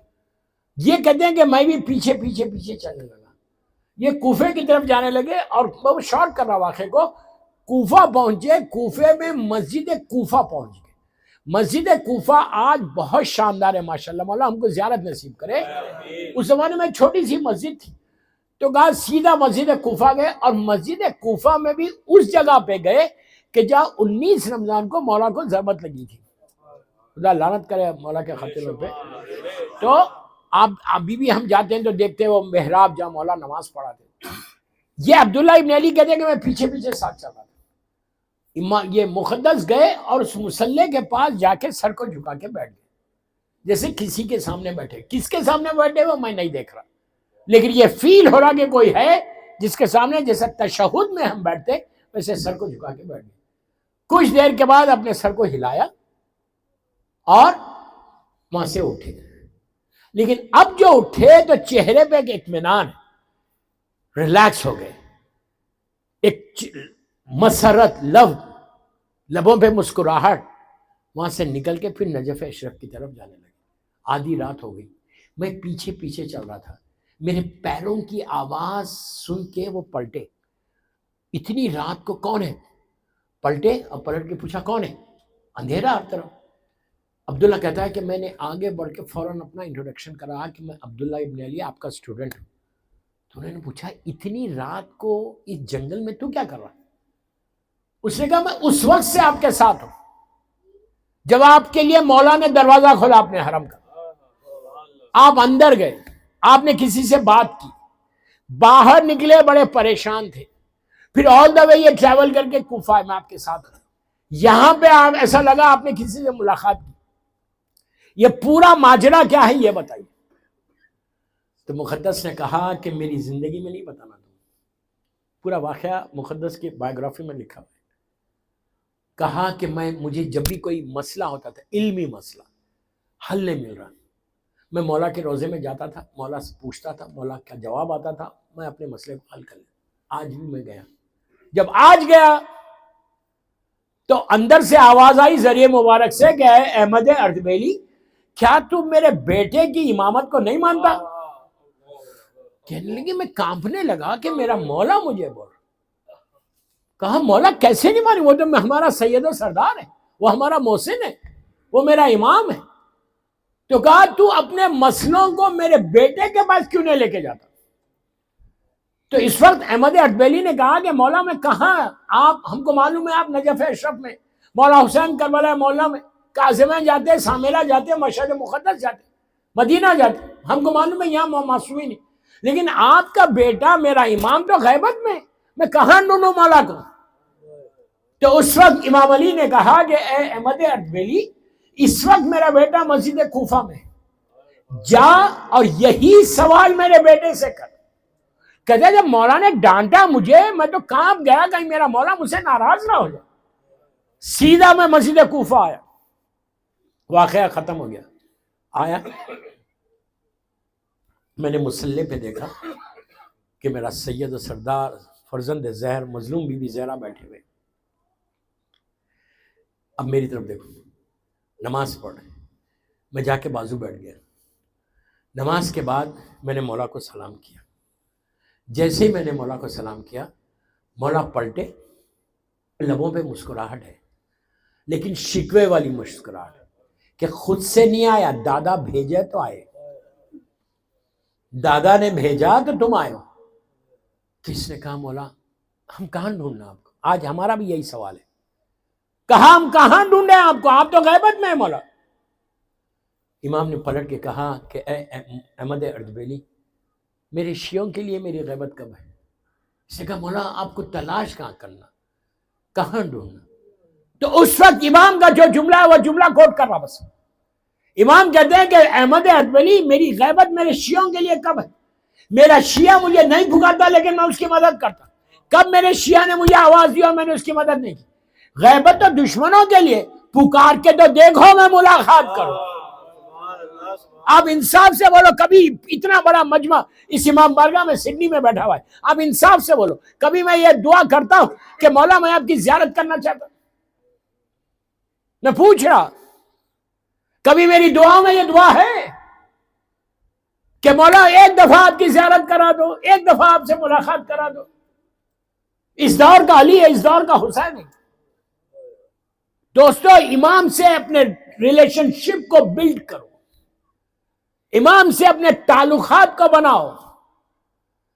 یہ کہتے ہیں کہ میں بھی پیچھے پیچھے پیچھے چلنے لگا. یہ کوفے کی طرف جانے لگے اور بہت شارٹ کر رہا واقعے کو. کوفہ پہنچے، کوفے میں مسجد کوفہ پہنچ گئے. مسجد کوفہ آج بہت شاندار ہے ماشاءاللہ، مولا ہم کو زیارت نصیب کرے. اس زمانے میں چھوٹی سی مسجد تھی، تو کہا سیدھا مسجد کوفہ گئے، اور مسجد کوفہ میں بھی اس جگہ پہ گئے کہ جہاں 19 رمضان کو مولا کو ضربت لگی تھی. خدا لعنت کرے مولا کے خاتمے پہ. تو آپ ابھی بھی ہم جاتے ہیں تو دیکھتے ہیں وہ محراب جہاں مولا نماز پڑھاتے. یہ عبداللہ ابن علی کہتے ہیں کہ میں پیچھے پیچھے ساتھ چل رہا تھا. یہ مقدس گئے اور اس مسلح کے پاس جا کے سر کو جھکا کے بیٹھ گئے، جیسے کسی کے سامنے بیٹھے. کس کے سامنے بیٹھے وہ میں نہیں دیکھ رہا، لیکن یہ فیل ہو رہا کہ کوئی ہے جس کے سامنے، جیسے تشہد میں ہم بیٹھتے ویسے سر کو جھکا کے بیٹھ گئے. کچھ دیر کے بعد اپنے سر کو ہلایا اور وہاں سے اٹھے. لیکن اب جو اٹھے تو چہرے پہ ایک اطمینان ہے، ریلیکس ہو گئے. ایک مسرت، لبوں پہ مسکراہٹ. وہاں سے نکل کے پھر نجف اشرف کی طرف جانے لگے. آدھی رات ہو گئی، میں پیچھے پیچھے چل رہا تھا. میرے پیروں کی آواز سن کے وہ پلٹے. اتنی رات کو کون ہے؟ پلٹے اور پلٹ کے پوچھا کون ہے؟ اندھیرا ہر طرف. عبداللہ کہتا ہے کہ میں نے آگے بڑھ کے فوراً اپنا انٹروڈکشن کرا کہ میں عبداللہ ابن علی آپ کا اسٹوڈنٹ ہوں. تو انہوں نے پوچھا اتنی رات کو اس جنگل میں تو کیا کر رہا؟ اس نے کہا میں اس وقت سے آپ کے ساتھ ہوں جب آپ کے لیے مولا نے دروازہ کھولا اپنے حرم کا. آپ اندر گئے، آپ نے کسی سے بات کی، باہر نکلے بڑے پریشان تھے، پھر آل دا وے یہ ٹریول کر کے کوفہ میں آپ کے ساتھ ہوں. یہاں پہ آپ ایسا لگا آپ نے کسی سے ملاقات کی. یہ پورا ماجرا کیا ہے یہ بتائیے. تو مقدس نے کہا کہ میری زندگی میں نہیں بتانا تم. پورا واقعہ مقدس کی بائیوگرافی میں لکھا ہوا ہے. کہا کہ مجھے جب بھی کوئی مسئلہ ہوتا تھا، علمی مسئلہ، حل نہیں مل رہا، میں مولا کے روزے میں جاتا تھا، مولا سے پوچھتا تھا، مولا کا جواب آتا تھا، میں اپنے مسئلے کو حل کر لیا. آج بھی میں گیا. جب آج گیا تو اندر سے آواز آئی ذریعہ مبارک سے کہ اے احمد اردبیلی، کیا تم میرے بیٹے کی امامت کو نہیں مانتا؟ کہنے لگے میں کانپنے لگا کہ میرا مولا مجھے بول. کہا مولا کیسے نہیں مانی؟ وہ تو ہمارا سید و سردار ہے، وہ ہمارا محسن ہے، وہ میرا امام ہے. تو کہا تو اپنے مسئلوں کو میرے بیٹے کے پاس کیوں نہیں لے کے جاتا؟ تو اس وقت احمد اردبیلی نے کہا کہ مولا میں کہاں، آپ ہم کو معلوم ہے آپ نجف اشرف میں، مولا حسین کربلا مولا میں، کاظمین جاتے، سامیلہ جاتے، مشہد مقدس جاتے، مدینہ جاتے، ہم کو معلوم ہے یہاں معصومین نہیں. لیکن آپ کا بیٹا میرا امام تو غیبت میں کہاں ڈھونڈوں مولا کو؟ تو اس وقت امام علی نے کہا کہ اے احمد اردبیلی، اس وقت میرا بیٹا مسجد کوفہ میں، جا اور یہی سوال میرے بیٹے سے کر. کہتے جب مولا نے ڈانٹا مجھے میں تو کانپ گیا کہیں میرا مولا مجھ سے ناراض نہ ہو جائے. سیدھا میں مسجد کوفہ آیا. واقعہ ختم ہو گیا. آیا میں نے مسلح پہ دیکھا کہ میرا سید و سردار فرزند زہر مظلوم بی بی زہرا بیٹھے ہوئے. اب میری طرف دیکھو، نماز پڑھ رہے. میں جا کے بازو بیٹھ گیا. نماز کے بعد میں نے مولا کو سلام کیا. جیسے ہی میں نے مولا کو سلام کیا، مولا پلٹے. لبوں پہ مسکراہٹ ہے لیکن شکوے والی مسکراہٹ کہ خود سے نہیں آیا، دادا بھیجے تو آئے، دادا نے بھیجا تو تم آئے ہو. کس نے کہا مولا ہم کہاں ڈھونڈنا آپ کو؟ آج ہمارا بھی یہی سوال ہے. کہا ہم کہاں ڈھونڈیں آپ کو، آپ تو غیبت میں ہیں مولا. امام نے پلٹ کے کہا کہ اے احمد اردبیلی، میرے شیعوں کے لیے میری غیبت کب ہے؟ اس نے کہا مولا آپ کو تلاش کہاں کرنا، کہاں ڈھونڈنا؟ تو اس وقت امام کا جو جملہ ہے وہ جملہ کوٹ کر رہا. بس امام کہتے ہیں کہ احمد اردبیلی میری غیبت میرے شیعوں کے لیے کب ہے؟ میرا شیعہ مجھے نہیں پکارتا لیکن میں اس کی مدد کرتا. کب میرے شیعہ نے مجھے آواز دی اور میں نے اس کی مدد نہیں کی؟ غیبت تو دشمنوں کے لیے، پکار کے تو دیکھو میں ملاقات کروں. آپ انصاف سے بولو. کبھی اتنا بڑا مجمع اس امام بارگاہ میں سڈنی میں بیٹھا ہوا ہے, آپ انصاف سے بولو, کبھی میں یہ دعا کرتا ہوں کہ مولا میں آپ کی زیارت کرنا چاہتا ہوں؟ میں پوچھ رہا, کبھی میری دعاؤں میں یہ دعا ہے کہ مولا ایک دفعہ آپ کی زیارت کرا دو, ایک دفعہ آپ سے ملاقات کرا دو؟ اس دور کا علی ہے, اس دور کا حسین ہے. دوستو, امام سے اپنے ریلیشن شپ کو بلڈ کرو, امام سے اپنے تعلقات کو بناؤ.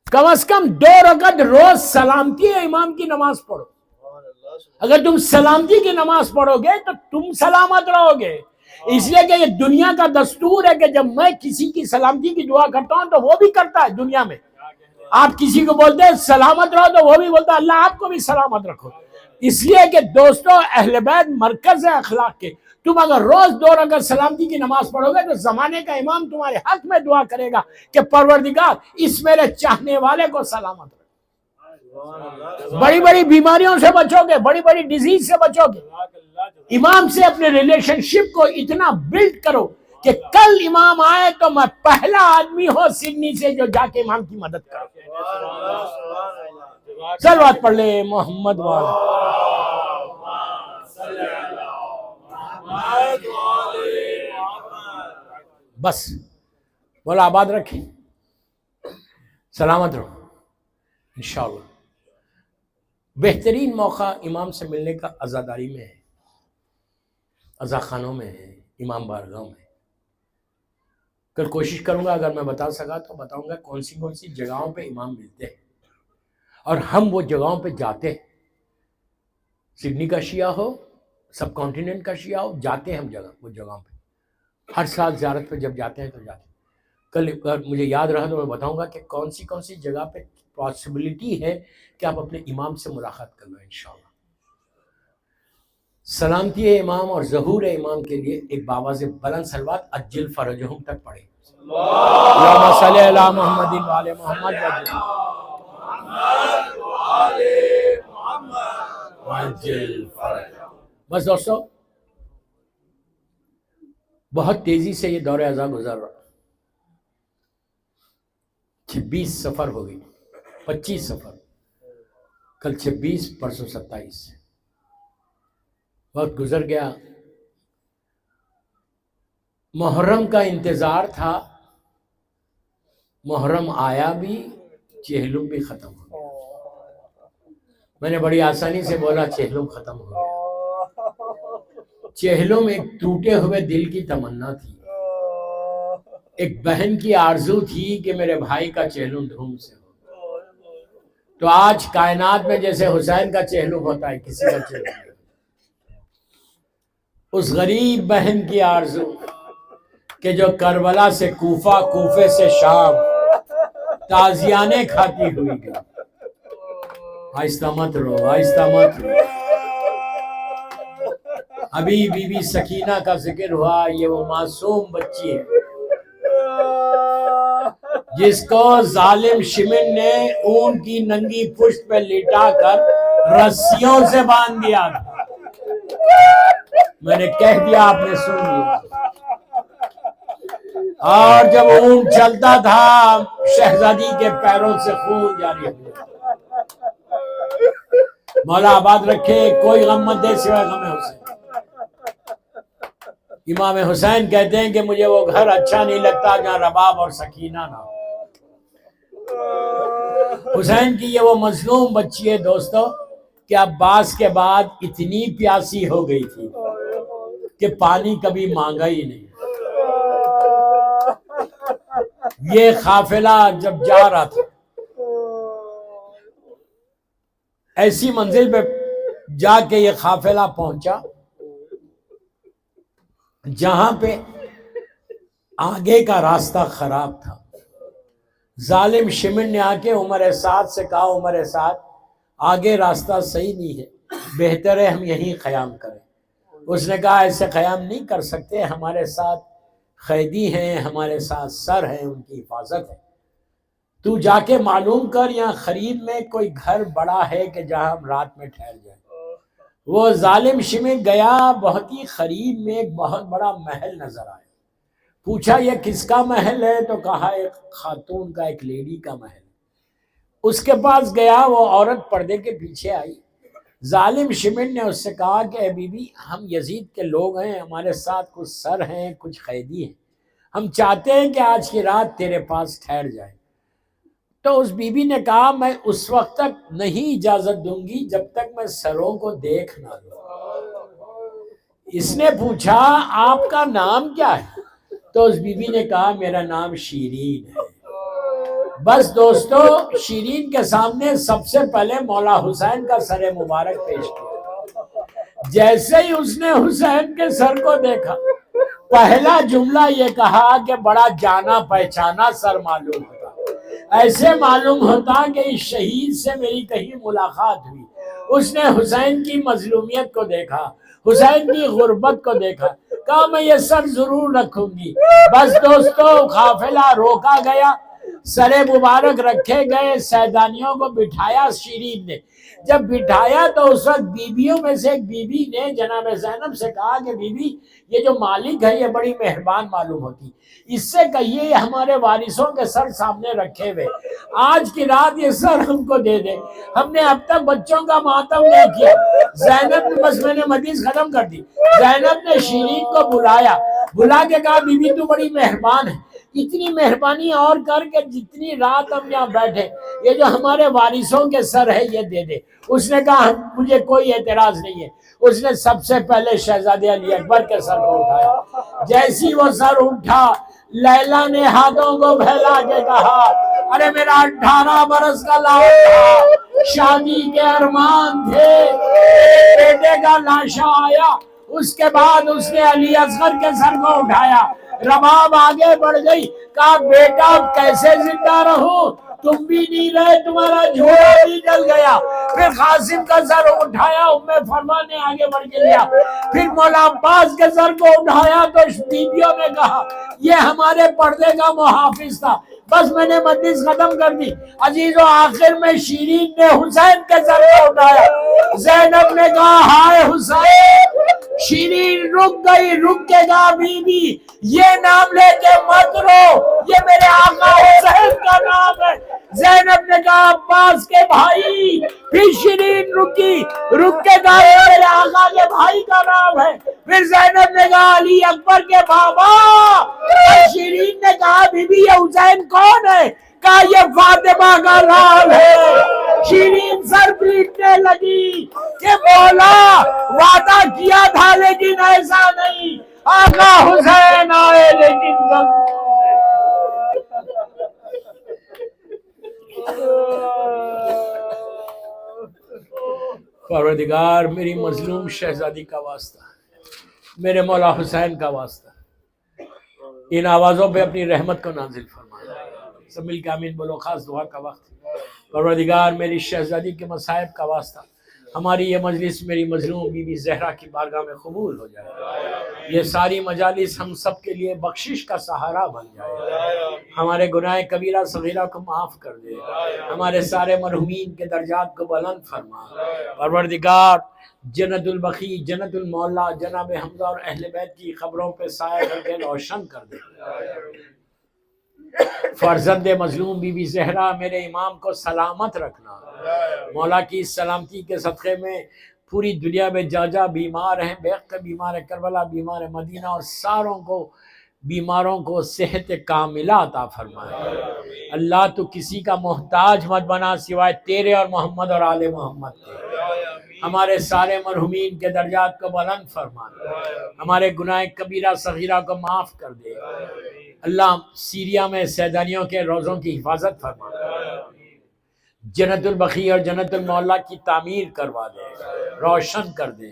کم از کم 2 رکعت روز سلامتی ہے امام کی نماز پڑھو. اگر تم سلامتی کی نماز پڑھو گے تو تم سلامت رہو گے. اس لیے کہ یہ دنیا کا دستور ہے کہ جب میں کسی کی سلامتی کی دعا کرتا ہوں تو وہ بھی کرتا ہے. دنیا میں آپ کسی کو بولتے ہیں سلامت رہو تو وہ بھی بولتا ہے اللہ آپ کو بھی سلامت رکھو. اس لیے کہ دوستو, اہل بیت مرکز ہے اخلاق کے. تم اگر روز 2 رکعت سلامتی کی نماز پڑھو گے تو زمانے کا امام تمہارے حق میں دعا کرے گا کہ پروردگار اس میرے چاہنے والے کو سلامت رکھو. بڑی بڑی بیماریوں سے بچو گے, بڑی بڑی ڈیزیز سے بچو گے. امام سے اپنے ریلیشن شپ کو اتنا بلڈ کرو کہ کل امام آئے تو میں پہلا آدمی ہوں سڈنی سے جو جا کے امام کی مدد کرو. صلوات پڑھ لے محمد والا. بس بولا آباد رکھیں, سلامت رہو انشاءاللہ. بہترین موقع امام سے ملنے کا عزاداری میں ہے, عزاخانوں میں ہے, امام بارگاہوں میں. کل کوشش کروں گا اگر میں بتا سکا تو بتاؤں گا کون سی جگہوں پہ امام ملتے ہیں اور ہم وہ جگہوں پہ جاتے ہیں. سڈنی کا شیعہ ہو, سب کانٹیننٹ کا شیعہ ہو, جاتے ہیں ہم وہ جگہوں پہ. ہر سال زیارت پہ جب جاتے ہیں تو جاتے ہیں. کل اگر مجھے یاد رہا تو میں بتاؤں گا کہ کون سی جگہ پہ پاسبلٹی ہے کہ آپ اپنے امام سے ملاقات کر لو انشاءاللہ. سلامتی امام اور ظہور امام کے لیے ایک باواز بلند صلوات عجل فرجہم تک پڑھیں. اللہم صلی علی محمد وعلی محمد وعجل فرجہم. بس دوستو, بہت تیزی سے یہ دور ازاں گزر رہا. 26 سفر ہو گئی, 25 سفر, کل 26, پرسوں 27. وقت گزر گیا. محرم کا انتظار تھا, محرم آیا بھی, چہلم بھی ختم ہو گیا. میں نے بڑی آسانی سے بولا چہلم ختم ہو گیا. چہلم ایک ٹوٹے ہوئے دل کی تمنا تھی, ایک بہن کی آرزو تھی کہ میرے بھائی کا چہلم دھوم سے ہو. تو آج کائنات میں جیسے حسین کا چہلم ہوتا ہے, کسی کا چہلم نہیں. اس غریب بہن کی آرزو کہ جو کربلا سے کوفہ, کوفے سے شام تازیانے کھاتی ہوئی گئی. آہستہ مت رو, آہستہ مت رو. ابھی بی بی سکینہ کا ذکر ہوا. یہ وہ معصوم بچی ہے جس کو ظالم شمن نے اون کی ننگی پشت پہ لٹا کر رسیوں سے باندھ دیا تھا. میں نے کہہ دیا, آپ نے سن لیا. اور جب اون چلتا تھا شہزادی کے پیروں سے خون جاری ہو گیا. مولا آباد رکھے, کوئی غم مت دے سوائے غم حسین. امام حسین کہتے ہیں کہ مجھے وہ گھر اچھا نہیں لگتا جہاں رباب اور سکینہ نہ ہو. حسین کی یہ وہ مظلوم بچی ہے دوستو کہ عباس کے بعد اتنی پیاسی ہو گئی تھی کہ پانی کبھی مانگا ہی نہیں. یہ قافلہ جب جا رہا تھا, ایسی منزل پہ جا کے یہ قافلہ پہنچا جہاں پہ آگے کا راستہ خراب تھا. ظالم شمن نے آ کے عمر سعد سے کہا, عمر سعد آگے راستہ صحیح نہیں ہے, بہتر ہے ہم یہیں قیام کریں. اس نے کہا ایسے قیام نہیں کر سکتے, ہمارے ساتھ قیدی ہیں, ہمارے ساتھ سر ہیں, ان کی حفاظت ہے. تو جا کے معلوم کر یہاں قریب میں کوئی گھر بڑا ہے کہ جہاں ہم رات میں ٹھہر جائیں. وہ ظالم شمن گیا, بہت ہی قریب میں ایک بہت بڑا محل نظر آیا. پوچھا یہ کس کا محل ہے؟ تو کہا ایک خاتون کا، ایک لیڈی کا محل۔ اس کے پاس گیا، وہ عورت پردے کے پیچھے آئی۔ ظالم شمن نے اس سے کہا کہ اے بی بی، ہم یزید کے لوگ ہیں، ہمارے ساتھ کچھ سر ہیں، کچھ قیدی ہیں، ہم چاہتے ہیں کہ آج کی رات تیرے پاس ٹھہر جائے۔ تو اس بی بی نے کہا میں اس وقت تک نہیں اجازت دوں گی جب تک میں سروں کو دیکھ نہ لوں۔ اس نے پوچھا آپ کا نام کیا ہے؟ تو اس بی بی نے کہا میرا نام شیرین ہے۔ بس دوستو، شیرین کے سامنے سب سے پہلے مولا حسین کا سر مبارک پیش کیا۔ جیسے ہی اس نے حسین کے سر کو دیکھا، پہلا جملہ یہ کہا کہ بڑا جانا پہچانا سر معلوم ہوتا، ایسے معلوم ہوتا کہ اس شہید سے میری کہیں ملاقات ہوئی۔ اس نے حسین کی مظلومیت کو دیکھا، حسین کی غربت کو دیکھا، کہا میں یہ سر ضرور رکھوں گی۔ بس دوستو، قافلہ روکا گیا، سر مبارک رکھے گئے، سیدانیوں کو بٹھایا شیرین نے۔ جب بٹھایا تو اس وقت بیویوں میں سے ایک بی بی نے جناب زینب سے کہا کہ بی بی، یہ جو مالک ہے یہ بڑی مہربان معلوم ہوتی، اس سے کہیے ہمارے وارثوں کے سر سامنے رکھے ہوئے، آج کی رات یہ سر ہم کو دے دے، ہم نے اب تک بچوں کا ماتم نہیں کیا۔ زینب نے، بس میں نے حدیث ختم کر دی، زینب نے شیرین کو بلا کے کہا بی بی تو بڑی مہربان ہے، اتنی مہربانی اور کر کے جتنی رات ہم یہاں بیٹھے یہ جو ہمارے وارثوں کے سر ہے یہ دے دے۔ اس نے کہا مجھے کوئی اعتراض نہیں ہے۔ اس نے سب سے پہلے شہزادے علی اکبر کے سر کو اٹھایا۔ جیسی وہ سر اٹھا، لیلا نے ہاتھوں کو پھیلا کے کہا ارے میرا 18 برس کا لاڈ تھا، شادی کے ارمان تھے، بیٹے کا لاشا آیا۔ اس کے بعد اس نے علی اصغر کے سر کو اٹھایا۔ رباب آگے بڑھ گئی، کہا بیٹا کیسے زندہ رہوں، تم بھی نہیں رہے، تمہارا جھولا بھی جل گیا۔ پھر قاسم کا سر اٹھایا، ام فرما نے آگے بڑھ کے لیا۔ پھر مولا عباس کے سر کو اٹھایا تو بیویوں نے کہا یہ ہمارے پردے کا محافظ تھا۔ بس میں نے مجلس ختم کر دی عزیزو۔ آخر میں شیرین نے حسین کے سر کو اٹھایا۔ زینب نے کہا ہائے حسین۔ شیرین رک گئی، رک کے کہا بی بی یہ نام لے کے مت رو، یہ میرے آقا حسین کا نام ہے۔ زینب نے کہا عباس کے بھائی۔ پھر شیرین رکی، رک کے کہا یہ میرے آقا کے بھائی کا نام ہے۔ پھر زینب نے کہا علی اکبر کے بابا۔ شیرین نے کہا بی بی یہ حسین کون ہے؟ کہا یہ فاطمہ کا لال ہے۔ شیرین سر پیٹنے لگی کہ مولا وعدہ کیا تھا لیکن ایسا نہیں، آقا حسین آئے لیکن پروردگار میری مظلوم شہزادی کا واسطہ، میرے مولا حسین کا واسطہ، ان آوازوں پہ اپنی رحمت کو نازل فرما۔ سب مل کے آمین بولو، خاص دعا کا وقت۔ پروردگار میری شہزادی کے مصائب کا واسطہ، ہماری یہ مجلس میری مظلوم بی بی زہرا کی بارگاہ میں قبول ہو جائے۔ یہ ساری مجالس ہم سب کے لیے بخشش کا سہارا بن جائے۔ ہمارے گناہ کبیرہ صغیرہ کو معاف کر دے، ہمارے سارے مرحومین کے درجات کو بلند فرما۔ پروردگار جنت البقیع، جنت المعلا جناب حمزہ اور اہل بیت کی قبروں پہ سایہ کر کے روشن کر دے۔ فرزند مظلوم بی بی زہرا میرے امام کو سلامت رکھنا۔ مولا کی سلامتی کے صدقے میں پوری دنیا میں جا جا بیمار ہیں، بیق بیمار ہے، کربلا بیمار ہے، مدینہ اور ساروں کو بیماروں کو صحت کاملہ عطا فرمائے۔ اللہ تو کسی کا محتاج مت بنا سوائے تیرے اور محمد اور آل محمد کے۔ ہمارے سارے مرحومین کے درجات کو بلند فرما، ہمارے گناہ کبیرہ صغیرہ کو معاف کر دے۔ اللہ سیریا میں سیدانیوں کے روزوں کی حفاظت فرما، جنت البقیع اور جنت المعلا کی تعمیر کروا دے، روشن کر دے۔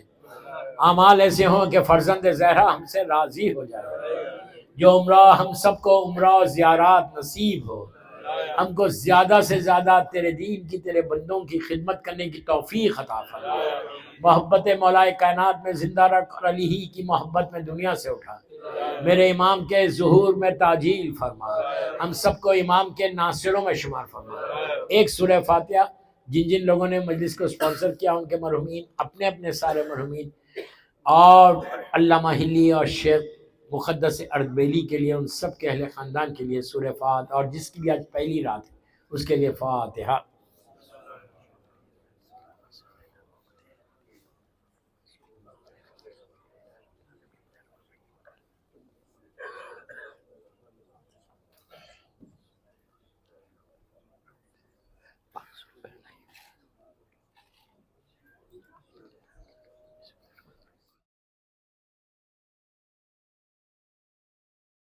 اعمال ایسے ہوں کہ فرزند زہرا ہم سے راضی ہو جائے۔ جو عمرہ ہم سب کو عمرہ و زیارات نصیب ہو، ہم کو زیادہ سے زیادہ تیرے دین کی، تیرے بندوں کی خدمت کرنے کی توفیق عطا فرما۔ محبت مولا کائنات میں زندہ رکھ اور علی ہی کی محبت میں دنیا سے اٹھا۔ میرے امام کے ظہور میں تعجیل فرما، ہم سب کو امام کے ناصروں میں شمار فرما۔ ایک سورہ فاتحہ جن جن لوگوں نے مجلس کو سپانسر کیا ان کے مرحومین، اپنے اپنے سارے مرحومین، اور علامہ ہلی اور شیخ مقدس اردبیلی کے لیے، ان سب کے اہل خاندان کے لیے سورہ فاتحہ، اور جس کی بھی آج پہلی رات ہے اس کے لیے فاتحہ۔